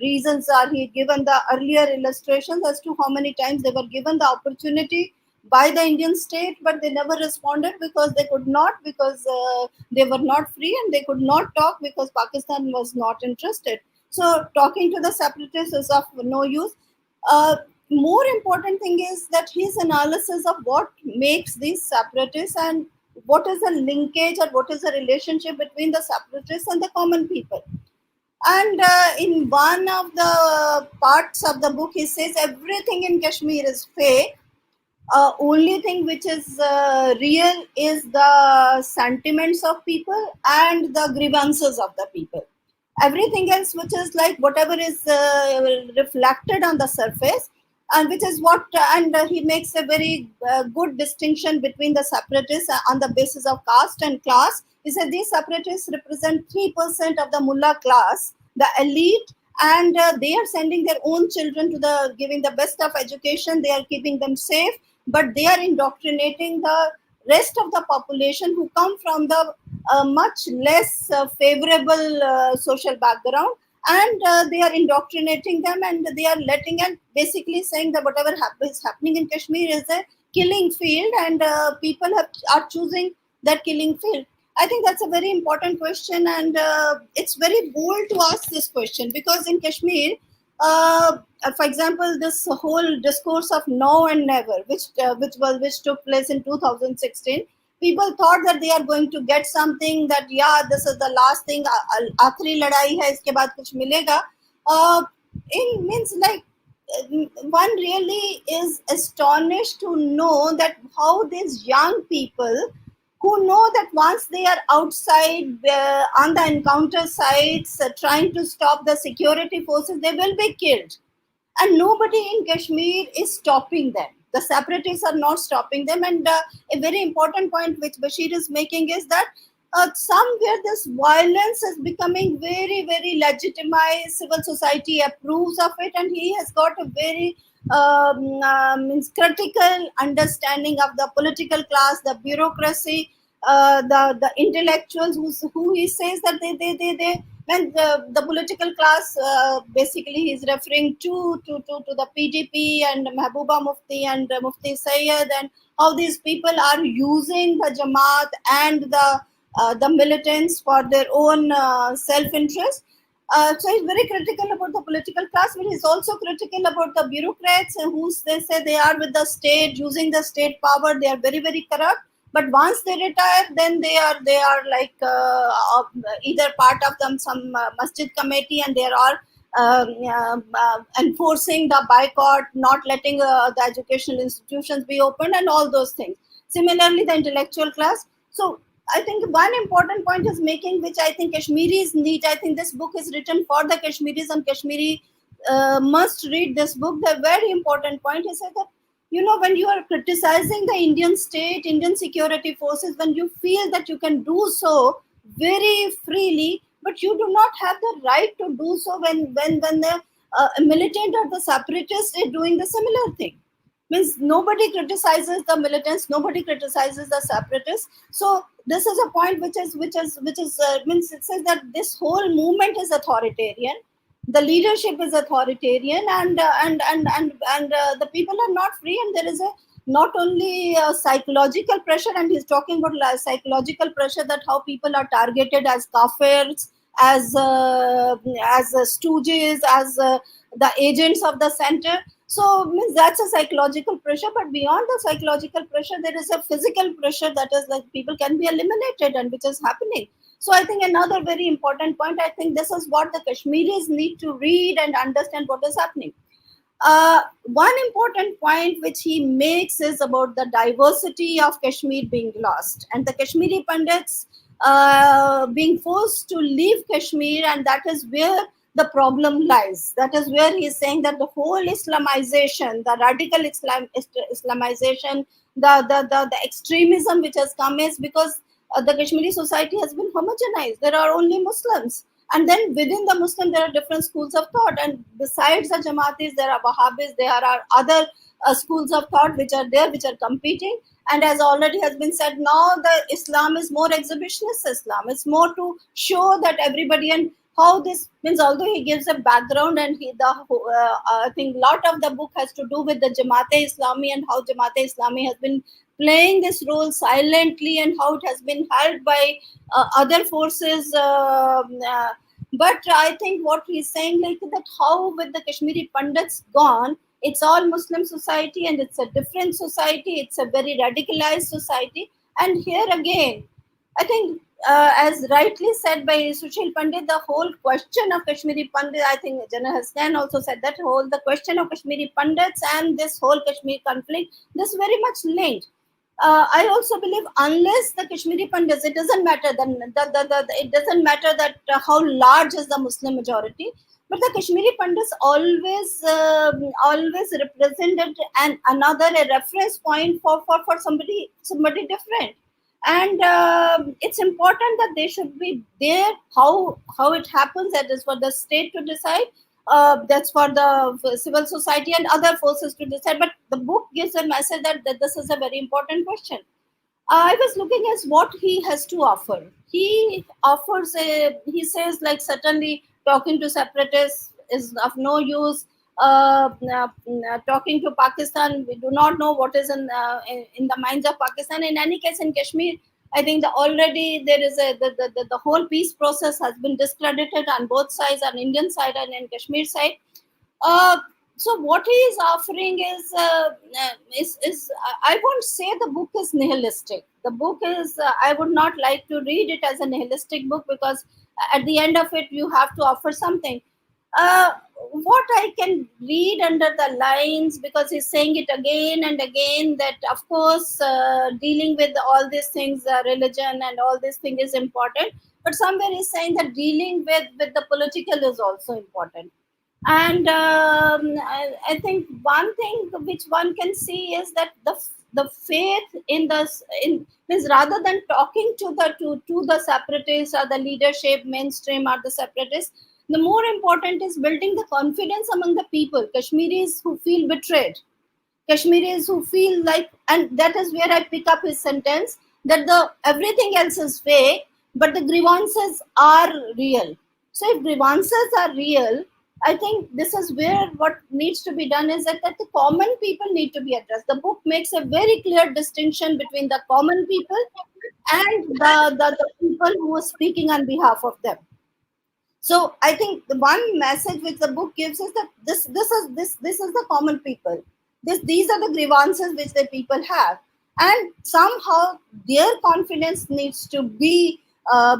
F: reasons, he given the earlier illustrations as to how many times they were given the opportunity by the Indian state, but they never responded because they could not, because they were not free, and they could not talk because Pakistan was not interested. So talking to the separatists is of no use. More important thing is that his analysis of what makes these separatists and what is the linkage or what is the relationship between the separatists and the common people. And in one of the parts of the book, he says everything in Kashmir is fake. Only thing which is real is the sentiments of people and the grievances of the people. Everything else, which is like whatever is reflected on the surface, and which is what, and he makes a very good distinction between the separatists on the basis of caste and class. He said these separatists represent 3% of the mullah class, the elite, and they are sending their own children to giving the best of education. They are keeping them safe, but they are indoctrinating the rest of the population who come from the much less favorable social background, and they are indoctrinating them, and they are letting, and basically saying that whatever is happening in Kashmir is a killing field, and people are choosing that killing field. I think that's a very important question, and it's very bold to ask this question because in Kashmir, for example, this whole discourse of now and never, which took place in 2016, people thought that they are going to get something, that this is the last thing, आखिरी लड़ाई है, इसके बाद कुछ मिलेगा. In means like one really is astonished to know that how these young people who know that once they are outside on the encounter sites trying to stop the security forces, they will be killed. And nobody in Kashmir is stopping them. The separatists are not stopping them. And a very important point which Bashir is making is that somewhere this violence is becoming very, very legitimized. Civil society approves of it, and he has got a very critical understanding of the political class, the bureaucracy, the intellectuals who he says that they when the political class, basically he's referring to the PDP and Mehbooba Mufti and Mufti Syed, and how these people are using the Jamaat and the militants for their own self-interest. So he's very critical about the political class, but he's also critical about the bureaucrats who they say they are with the state, using the state power. They are very, very corrupt. But once they retire, then they are like either part of some masjid committee, and they are enforcing the boycott, not letting the educational institutions be opened, and all those things. Similarly, the intellectual class. So I think one important point is making, which I think Kashmiris need. I think this book is written for the Kashmiris, and Kashmiri must read this book. The very important point is that, when you are criticizing the Indian state, Indian security forces, when you feel that you can do so very freely, but you do not have the right to do so when the militant or the separatist is doing the similar thing. Means nobody criticizes the militants, nobody criticizes the separatists. So this is a point which is means it says that this whole movement is authoritarian. The leadership is authoritarian, and the people are not free, and there is not only psychological pressure, and he's talking about psychological pressure, that how people are targeted as kafirs, as stooges, as the agents of the center. So means that's a psychological pressure, but beyond the psychological pressure, there is a physical pressure, that is like people can be eliminated, and which is happening. So I think another very important point, I think this is what the Kashmiris need to read and understand what is happening. One important point which he makes is about the diversity of Kashmir being lost, and the Kashmiri Pandits being forced to leave Kashmir, and that is where the problem lies. That is where he is saying that the whole Islamization, the radical Islamization, the extremism which has come is because the Kashmiri society has been homogenized. There are only Muslims. And then within the Muslim, there are different schools of thought. And besides the Jamatis, there are Wahhabis, there are other schools of thought which are there, which are competing. And as already has been said, now the Islam is more exhibitionist Islam. It's more to show that everybody, and how this means, although he gives a background, and I think a lot of the book has to do with the Jamaat-e-Islami and how Jamaat-e-Islami has been playing this role silently, and how it has been held by other forces. But I think what he's saying, like that, how with the Kashmiri Pandits gone, it's all Muslim society, and it's a different society. It's a very radicalized society. And here again, I think, as rightly said by Sushil Pandit, the whole question of Kashmiri Pandit, I think Gen Ata Hasnain also said that the question of Kashmiri Pandits and this whole Kashmir conflict, this very much linked. I also believe, unless the Kashmiri Pandits, it doesn't matter. Then it doesn't matter that how large is the Muslim majority, but the Kashmiri Pandits always represented another a reference point for somebody different. And it's important that they should be there. How it happens, that is for the state to decide. That's for the civil society and other forces to decide. But the book gives a message that this is a very important question. I was looking at what he has to offer. He offers he says, like, certainly talking to separatists is of no use. Talking to Pakistan, we do not know what is in the minds of Pakistan. In any case, in Kashmir, I think already there is the whole peace process has been discredited on both sides, on Indian side and in Kashmir side. So what he is offering is I won't say the book is nihilistic. The book is I would not like to read it as a nihilistic book, because at the end of it you have to offer something. What I can read under the lines, because he's saying it again and again, that of course dealing with all these things, religion and all these things is important, but somewhere he's saying that dealing with the political is also important. And I think one thing which one can see is that the faith in means, rather than talking to the separatists or the leadership mainstream or the separatists, the more important is building the confidence among the people, Kashmiris who feel betrayed, Kashmiris who feel like, and that is where I pick up his sentence, that everything else is fake, but the grievances are real. So if grievances are real, I think this is where what needs to be done is that the common people need to be addressed. The book makes a very clear distinction between the common people and the people who are speaking on behalf of them. So I think the one message which the book gives is that this is the common people. These are the grievances which the people have, and somehow their confidence needs to be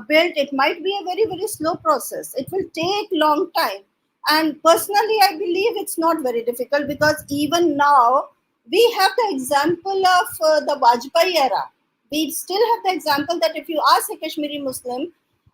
F: built. It might be a very, very slow process. It will take long time. And personally, I believe it's not very difficult, because even now we have the example of the Vajpayee era. We still have the example that if you ask a Kashmiri Muslim,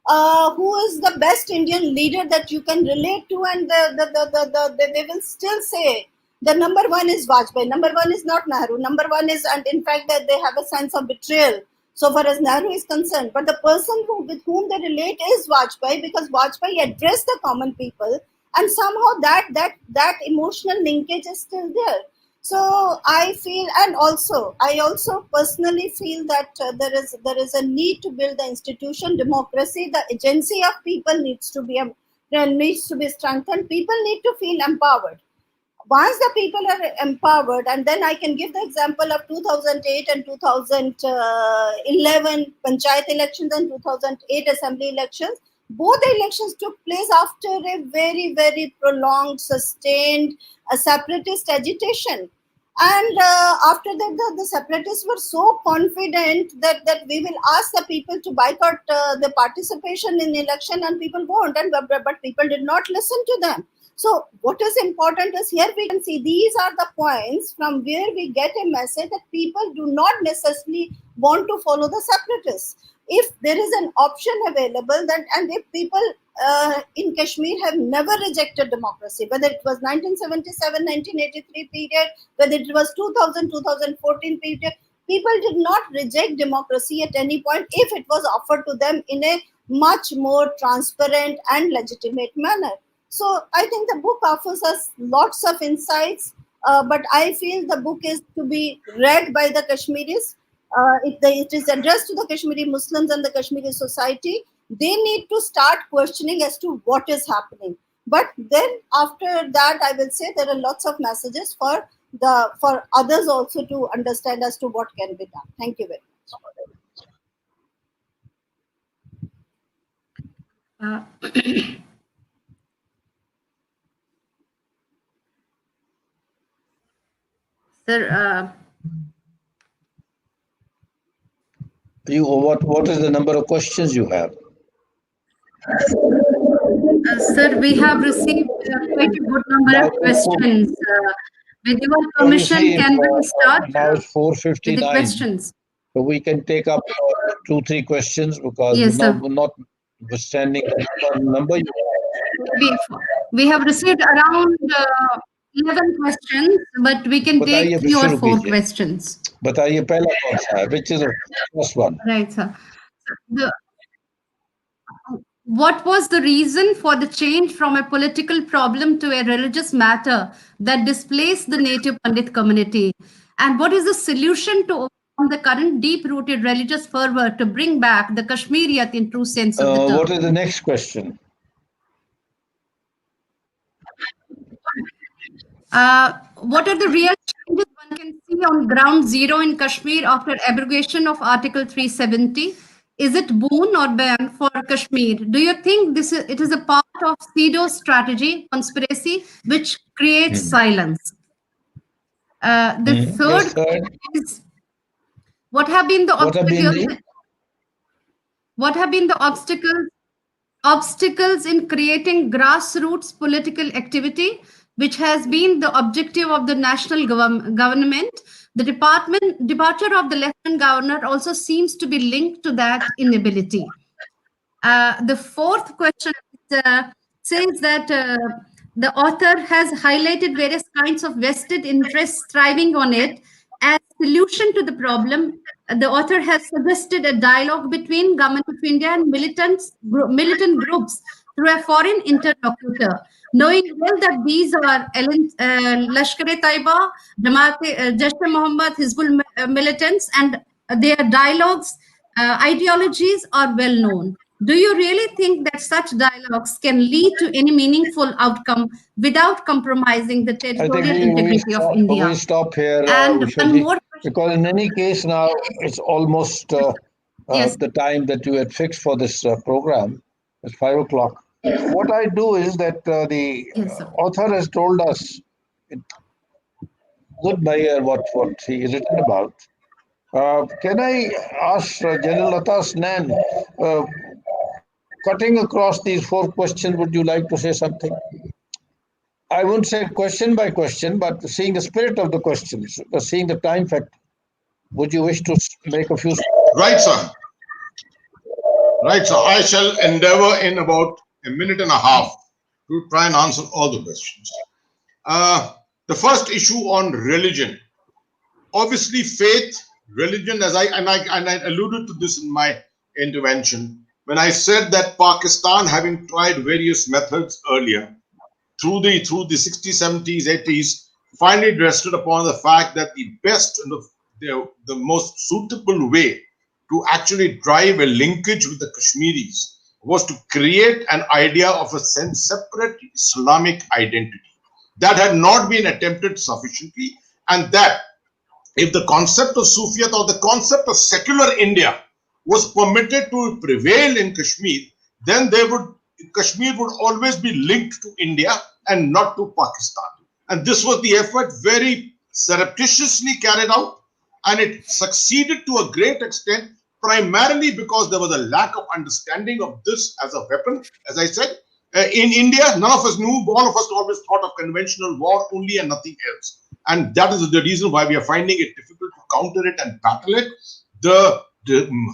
F: who is the best Indian leader that you can relate to, and they will still say the number one is Vajpayee, number one is not Nehru, number one is, and in fact that they have a sense of betrayal so far as Nehru is concerned. But the person with whom they relate is Vajpayee, because Vajpayee addressed the common people, and somehow that emotional linkage is still there. So I feel, and I also personally feel that there is a need to build the institution, democracy, the agency of people needs to be strengthened. People need to feel empowered. Once the people are empowered, and then I can give the example of 2008 and 2011 panchayat elections and 2008 assembly elections. Both the elections took place after a very, very prolonged, sustained separatist agitation. And after that, the separatists were so confident that we will ask the people to boycott the participation in election, and people won't. And but people did not listen to them. So what is important is here we can see these are the points from where we get a message that people do not necessarily want to follow the separatists. If there is an option available, that and if people in Kashmir have never rejected democracy, whether it was 1977, 1983 period, whether it was 2000, 2014 period, people did not reject democracy at any point if it was offered to them in a much more transparent and legitimate manner. So I think the book offers us lots of insights, but I feel the book is to be read by the Kashmiris. It is addressed to the Kashmiri Muslims and the Kashmiri society. They need to start questioning as to what is happening. But then after that, I will say there are lots of messages for others also to understand as to what can be done. Thank you very
A: Uh, Sir,
B: what is the number of questions you have?
A: sir, we have received quite a good number of questions. With your permission, can we start
B: Now it's
A: with the
B: 4:59.
A: questions?
B: So we can take up 2-3 questions because
A: Yes, sir.
B: notwithstanding the number you
A: We have received around 11 questions, but we can
B: बताइए
A: take
B: फिर
A: 3 or
B: शुरू
A: 4
B: कीजिए
A: questions.
B: बताइए पहला कौन सा है which is the first one?
A: Right, sir. What was the reason for the change from a political problem to a religious matter that displaced the native Pandit community? And what is the solution to overcome the current deep-rooted religious fervor to bring back the Kashmiriyat in true sense of the term?
B: What is the next question?
A: What are the real changes one can see on ground zero in Kashmir after abrogation of Article 370? Is it boon or ban for Kashmir? Do you think it is a part of pseudo strategy, conspiracy, which creates silence? The third is what have been the obstacles in creating grassroots political activity, which has been the objective of the national government. The departure of the lieutenant governor also seems to be linked to that inability. The fourth question says that the author has highlighted various kinds of vested interests thriving on it. As solution to the problem, the author has suggested a dialogue between Government of India and militant groups through a foreign interlocutor, knowing well that these are Lashkar-e-Taiba, Jaish-e-Mohammed, Hizbul militants, and their dialogues, ideologies are well known. Do you really think that such dialogues can lead to any meaningful outcome without compromising the territorial integrity of India?
B: We stop here,
A: And one more question.
B: because in any case now it's almost
A: Yes.
B: the time that you had fixed for this program. It's 5 o'clock. What I do is that the
A: Yes, sir.
B: author has told us good by what he has written about. Can I ask Gen Ata Hasnain, cutting across these 4 questions, would you like to say something? I wouldn't say question by question, but seeing the spirit of the questions, seeing the time factor, would you wish to make a few?
D: Right, sir. Right, sir. I shall endeavor in about a minute and a half to try and answer all the questions. The first issue on religion. Obviously, faith, religion, as I alluded to this in my intervention, when I said that Pakistan, having tried various methods earlier, through the 60s, 70s, 80s, finally rested upon the fact that the best and the most suitable way to actually drive a linkage with the Kashmiris was to create an idea of a separate Islamic identity. that had not been attempted sufficiently, and that if the concept of Sufiyat or the concept of secular India was permitted to prevail in Kashmir, then Kashmir would always be linked to India and not to Pakistan. And this was the effort, very surreptitiously carried out, and it succeeded to a great extent, primarily because there was a lack of understanding of this as a weapon. As I said, in India, none of us knew, all of us always thought of conventional war only and nothing else. And that is the reason why we are finding it difficult to counter it and battle it. The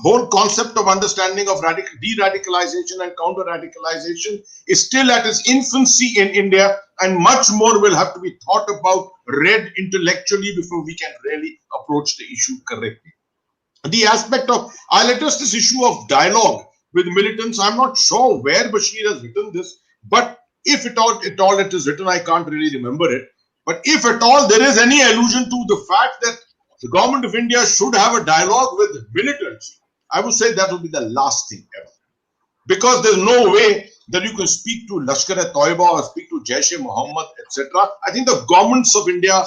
D: whole concept of understanding of de-radicalization and counter-radicalization is still at its infancy in India, and much more will have to be thought about, read intellectually before we can really approach the issue correctly. The aspect of, I'll address this issue of dialogue with militants. I'm not sure where Bashir has written this, but if at all it is written, I can't really remember it. But if at all there is any allusion to the fact that the government of India should have a dialogue with militants, I would say that would be the last thing ever. Because there's no way that you can speak to Lashkar-e-Toiba or speak to Jaish-e-Mohammed, etc. I think the governments of India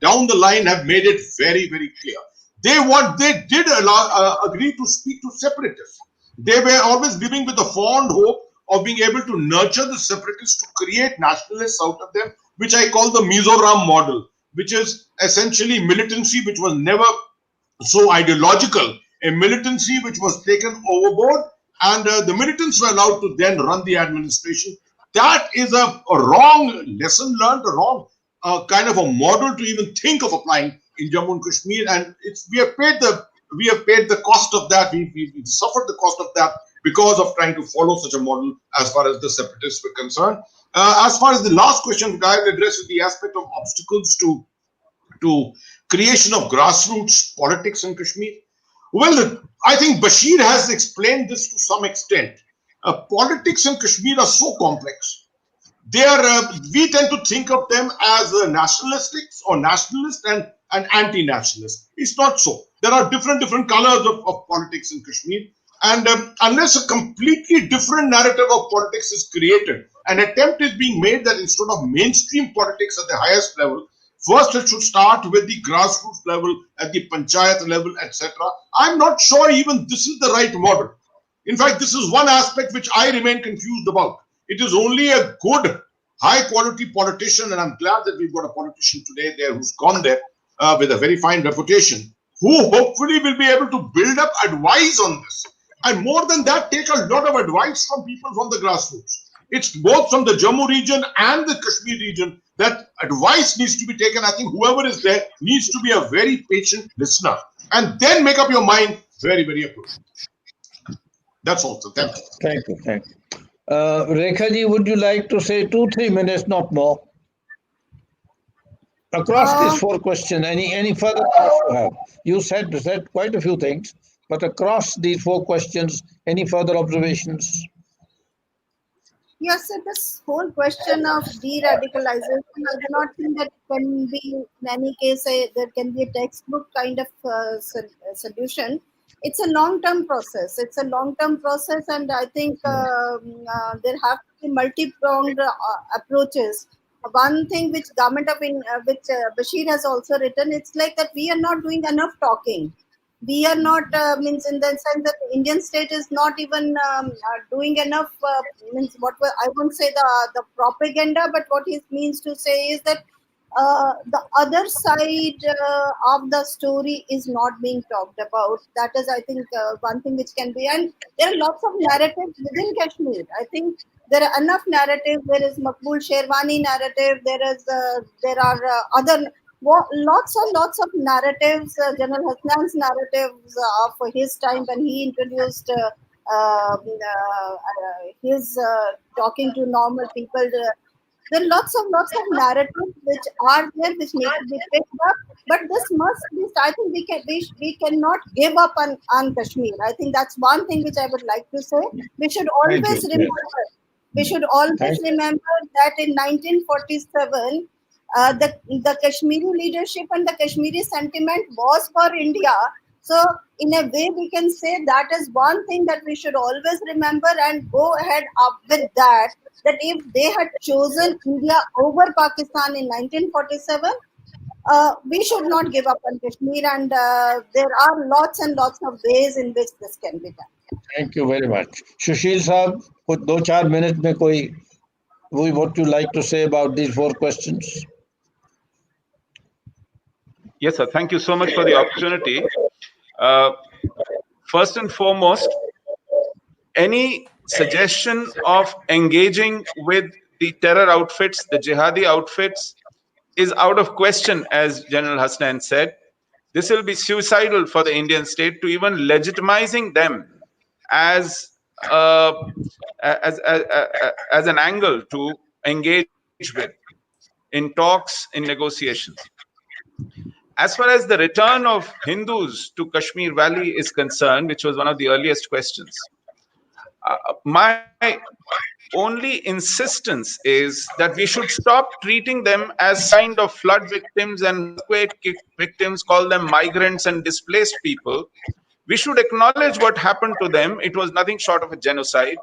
D: down the line have made it very, very clear. They did agree to speak to separatists. They were always living with the fond hope of being able to nurture the separatists to create nationalists out of them, which I call the Mizoram model, which is essentially militancy which was never so ideological, a militancy which was taken overboard, and the militants were allowed to then run the administration. That is a wrong lesson learned, a wrong kind of a model to even think of applying in Jammu and Kashmir, and we have paid the cost of that. We suffered the cost of that because of trying to follow such a model as far as the separatists were concerned. As far as the last question that I will address is the aspect of obstacles to creation of grassroots politics in Kashmir. Well, I think Bashir has explained this to some extent. Politics in Kashmir are so complex. We tend to think of them as nationalistic or nationalist and anti-nationalist. It's not so. There are different colors of politics in Kashmir. And unless a completely different narrative of politics is created, an attempt is being made that instead of mainstream politics at the highest level, first it should start with the grassroots level, at the panchayat level, etc. I'm not sure even this is the right model. In fact, this is one aspect which I remain confused about. It is only a good, high-quality politician, and I'm glad that we've got a politician today there who's gone there with a very fine reputation, who hopefully will be able to build up advice on this. And more than that, take a lot of advice from people from the grassroots. It's both from the Jammu region and the Kashmir region that advice needs to be taken. I think whoever is there needs to be a very patient listener and then make up your mind very, very appropriately. That's all. So thank you.
B: Thank you. Rekha ji, would you like to say 2-3 minutes, not more? Across these 4 questions, any further thoughts you have? You said quite a few things, but across these 4 questions, any further observations?
F: Yes, so this whole question of de-radicalization, I do not think that can be, in any case, there can be a textbook kind of solution. It's a long-term process. And I think there have to be multi-pronged approaches. One thing which Bashir has also written, it's like that we are not doing enough talking. We are not means in the sense that the Indian state is not even doing enough means I won't say the propaganda, but what he means to say is that the other side of the story is not being talked about. That is, I think, one thing which can be, and there are lots of narratives within Kashmir. I think there are enough narratives. There is Makbul Sherwani narrative. There are other. Lots of narratives, General Hasnain's narratives of his time when he introduced his talking to normal people. There are lots of narratives which are there, which need to be picked up. But this must be. I think we cannot give up on Kashmir. I think that's one thing which I would like to say. We should always remember. We should always remember that in 1947. The Kashmiri leadership and the Kashmiri sentiment was for India, So, in a way, we can say that is one thing that we should always remember and go ahead up with that. That if they had chosen India over Pakistan in 1947, we should not give up on Kashmir, and there are lots and lots of ways in which this can be done.
B: Thank you very much. Sushil साहब, कुछ 2-4 minute में कोई what you like to say about these 4 questions?
E: Yes, sir. Thank you so much for the opportunity. Uh, First and foremost, any suggestion of engaging with the terror outfits, the jihadi outfits, is out of question, as General Hasnain said. This will be suicidal for the Indian state to even legitimizing them as as an angle to engage with in talks, in negotiations. As far as the return of Hindus to Kashmir Valley is concerned, which was one of the earliest questions, my only insistence is that we should stop treating them as kind of flood victims and earthquake victims, call them migrants and displaced people. We should acknowledge what happened to them. It was nothing short of a genocide.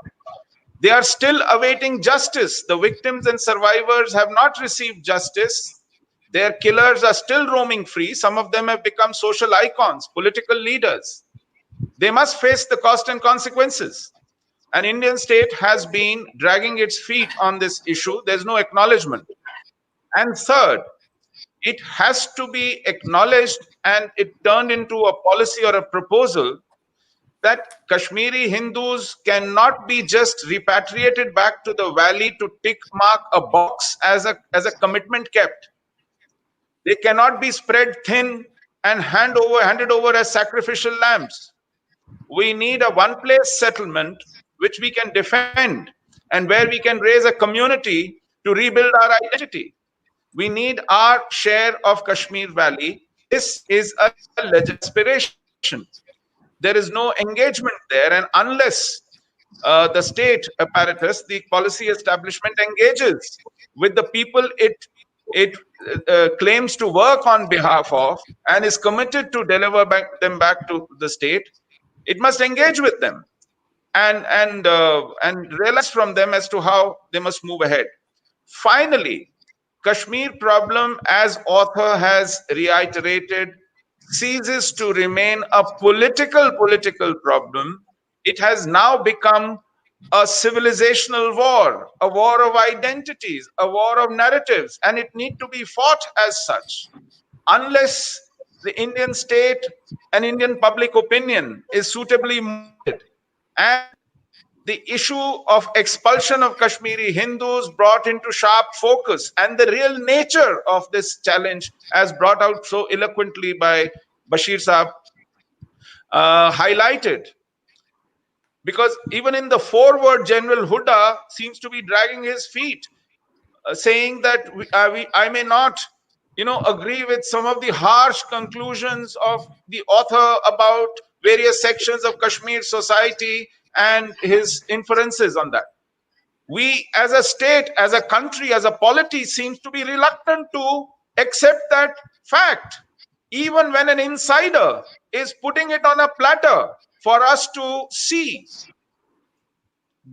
E: They are still awaiting justice. The victims and survivors have not received justice. Their killers are still roaming free. Some of them have become social icons, political leaders. They must face the cost and consequences. An Indian state has been dragging its feet on this issue. There's no acknowledgement. And third, it has to be acknowledged and it turned into a policy or a proposal that Kashmiri Hindus cannot be just repatriated back to the valley to tick mark a box as a commitment kept. They cannot be spread thin and handed over as sacrificial lambs. We need a one-place settlement which we can defend and where we can raise a community to rebuild our identity. We need our share of Kashmir Valley. This is a legitimate aspiration. There is no engagement there, and unless the state apparatus, the policy establishment engages with the people it claims to work on behalf of and is committed to deliver them back to the state, it must engage with them and realize from them as to how they must move ahead. Finally, Kashmir problem, as author has reiterated, ceases to remain a political problem. It has now become a civilizational war, a war of identities, a war of narratives, and it need to be fought as such. Unless the Indian state and Indian public opinion is suitably molded, and the issue of expulsion of Kashmiri Hindus brought into sharp focus, and the real nature of this challenge, as brought out so eloquently by Bashir Saab, highlighted. Because even in the foreword, General Huda seems to be dragging his feet, saying that I may not, agree with some of the harsh conclusions of the author about various sections of Kashmir society and his inferences on that. We as a state, as a country, as a polity seems to be reluctant to accept that fact, even when an insider is putting it on a platter for us to see.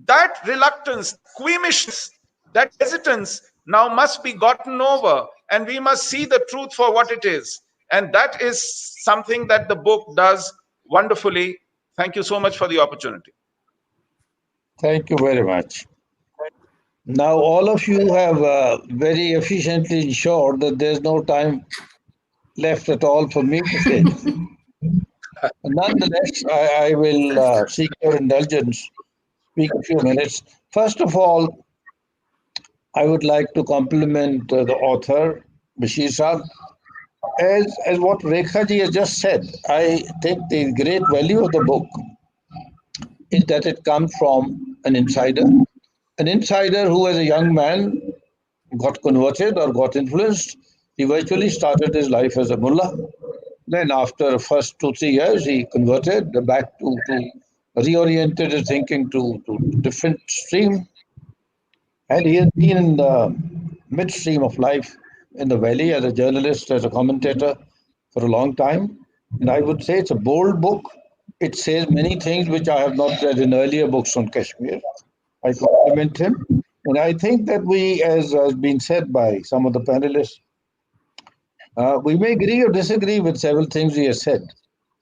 E: That reluctance, squeamishness, that hesitance now must be gotten over, and we must see the truth for what it is. And that is something that the book does wonderfully. Thank you so much for the opportunity.
B: Thank you very much. Now, all of you have very efficiently ensured that there's no time left at all for me to say anything. Nonetheless, I will seek your indulgence, speak a few minutes. First of all, I would like to compliment the author, Bashir Saab. As what Rekha ji has just said, I think the great value of the book is that it comes from an insider who, as a young man, got converted or got influenced. He virtually started his life as a mullah. Then, after the first 2-3 years, he converted back to reoriented his thinking to different stream. And he has been in the midstream of life in the valley as a journalist, as a commentator for a long time. And I would say it's a bold book. It says many things which I have not read in earlier books on Kashmir. I compliment him. And I think that we, as has been said by some of the panelists, we may agree or disagree with several things he has said,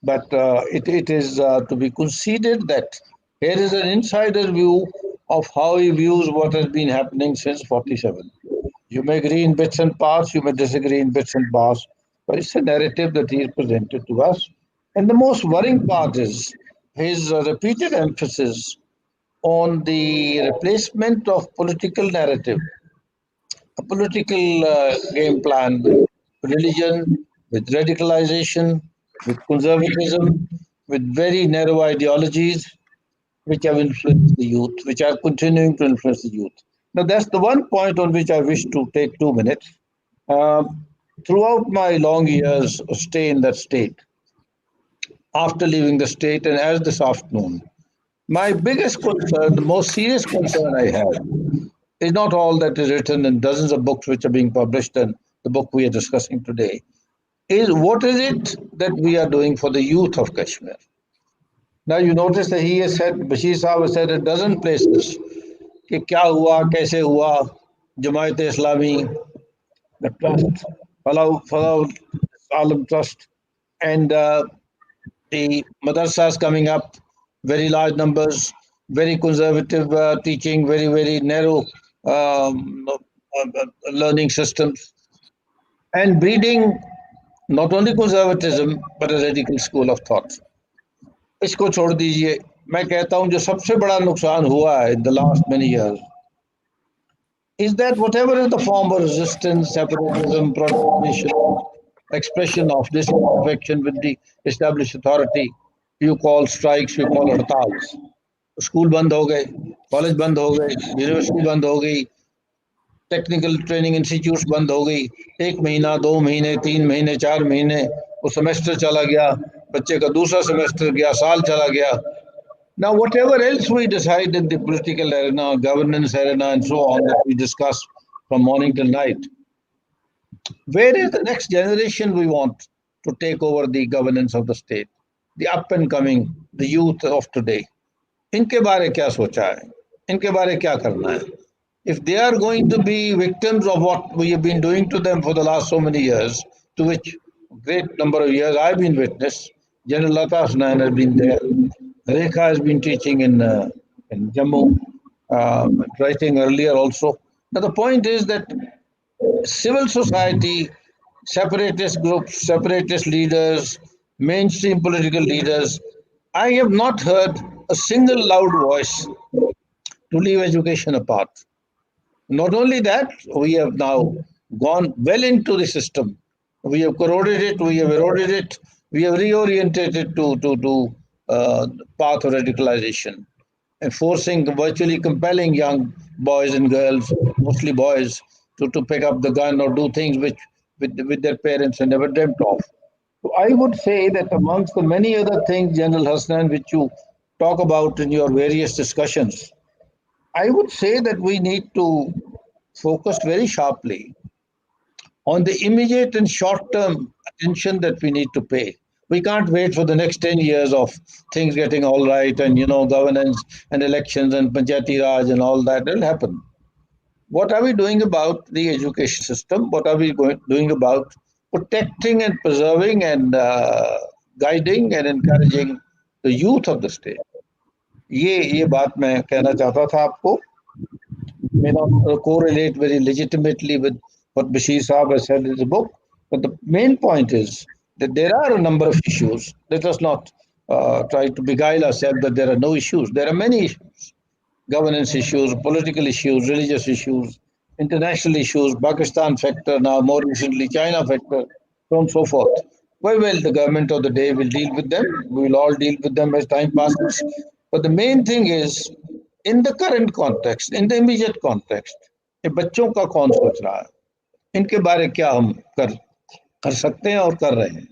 B: but it is to be conceded that here is an insider view of how he views what has been happening since 47. You may agree in bits and parts, you may disagree in bits and parts, but it's a narrative that he has presented to us. And the most worrying part is his repeated emphasis on the replacement of political narrative, a political game plan with religion, with radicalization, with conservatism, with very narrow ideologies which have influenced the youth, which are continuing to influence the youth. Now, that's the one point on which I wish to take 2 minutes. Throughout my long years of stay in that state, after leaving the state and as this afternoon, my biggest concern, the most serious concern I have, is not all that is written in dozens of books which are being published and the book we are discussing today, is what is it that we are doing for the youth of Kashmir? Now you notice that he has said, Bashir Sahab has said a dozen places, कि क्या हुआ कैसे हुआ जमायत इस्लामी the trust Falau Alam Trust and the madrasas coming up, very large numbers, very conservative teaching, very narrow learning systems, and breeding not only conservatism but a radical school of thought. इसको छोड़ दीजिए मैं कहता हूं जो सबसे बड़ा नुकसान हुआ है in the last many years is that whatever is the form of resistance, separatism, protestation, expression of dissatisfaction with the established authority, you call strikes, you call hartals, school बंद हो गए, कॉलेज बंद हो गए, यूनिवर्सिटी बंद हो गई, टेक्निकल ट्रेनिंग इंस्टीट्यूट्स बंद हो गई, 1 महीना 2 महीने 3 महीने 4 महीने वो सेमेस्टर चला गया, बच्चे का दूसरा सेमेस्टर गया, साल चला गया. Now, whatever else we decide in the political arena, governance arena, and so on that we discuss from morning till night, where is the next generation we want to take over the governance of the state? The up and coming, the youth of today. इनके बारे क्या सोचा है? इनके बारे क्या करना है? If they are going to be victims of what we have been doing to them for the last so many years, to which great number of years I've been witness, Gen Ata Hasnain has been there, Rekha has been teaching in Jammu, writing earlier also. Now the point is that civil society, separatist groups, separatist leaders, mainstream political leaders, I have not heard a single loud voice to leave education apart. Not only that, we have now gone well into the system. We have corroded it, we have eroded it, we have reoriented it to path of radicalization, and forcing, virtually compelling young boys and girls, mostly boys, to pick up the gun or do things which with their parents had never dreamt of. So I would say that amongst the many other things, General Hassan, which you talk about in your various discussions, I would say that we need to focus very sharply on the immediate and short-term attention that we need to pay. We can't wait for the next 10 years of things getting all right and, governance and elections and Panchayati Raj and all that will happen. What are we doing about the education system? What are we doing about protecting and preserving and guiding and encouraging the youth of the state? ये बात मैं कहना चाहता था आपको. May not correlate very legitimately with what Bashir Saab has said in his book, but the main point is that there are a number of issues. Let us not try to beguile ourselves that there are no issues. There are many issues: governance issues, political issues, religious issues, international issues, Pakistan factor, now more recently China factor, so on and so forth. Well, the government of the day will deal with them. We will all deal with them as time passes. But the main thing is, in the current context, in the immediate context, ये बच्चों का कौन सोच रहा है? इनके बारे क्या हम कर सकते हैं और कर रहे हैं?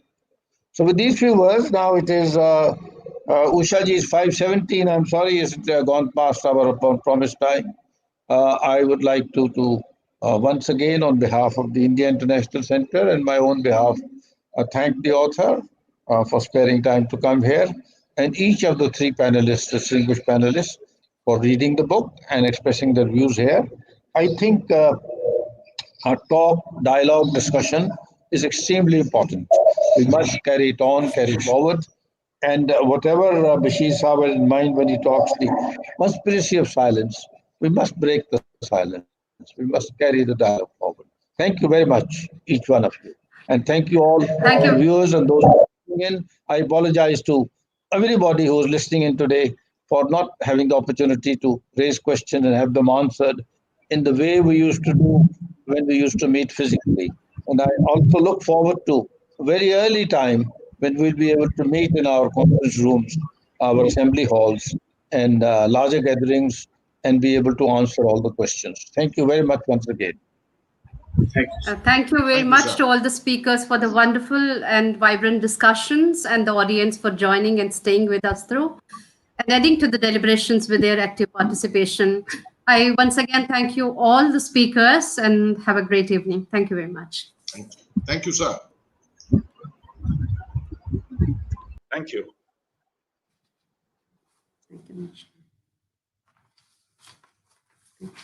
B: So with these few words, now it is Usha ji is 5:17. I'm sorry, it's gone past our promised time. I would like to once again, on behalf of the India International Center and my own behalf, thank the author, for sparing time to come here, and each of the three panelists, distinguished panelists, for reading the book and expressing their views here. I think our talk, dialogue, discussion is extremely important. We must carry it on, carry it forward. And whatever Bashir Saab had in mind when he talks the conspiracy of silence, we must break the silence. We must carry the dialogue forward. Thank you very much, each one of you. And thank you all,
A: Thank
B: the
A: you.
B: viewers and those listening in. I apologize to everybody who is listening in today for not having the opportunity to raise questions and have them answered in the way we used to do when we used to meet physically. And I also look forward to a very early time when we'll be able to meet in our conference rooms, our assembly halls, and larger gatherings and be able to answer all the questions. Thank you very much once again.
C: Thank you, sir.
A: Thank you very
D: Thank you,
A: much
D: sir.
A: to all the speakers for the wonderful and vibrant discussions, and the audience for joining and staying with us through and adding to the deliberations with their active participation. I once again thank you all the speakers and have a great evening. Thank you very much.
D: Thank you, sir.
E: Thank you.
A: Thank you.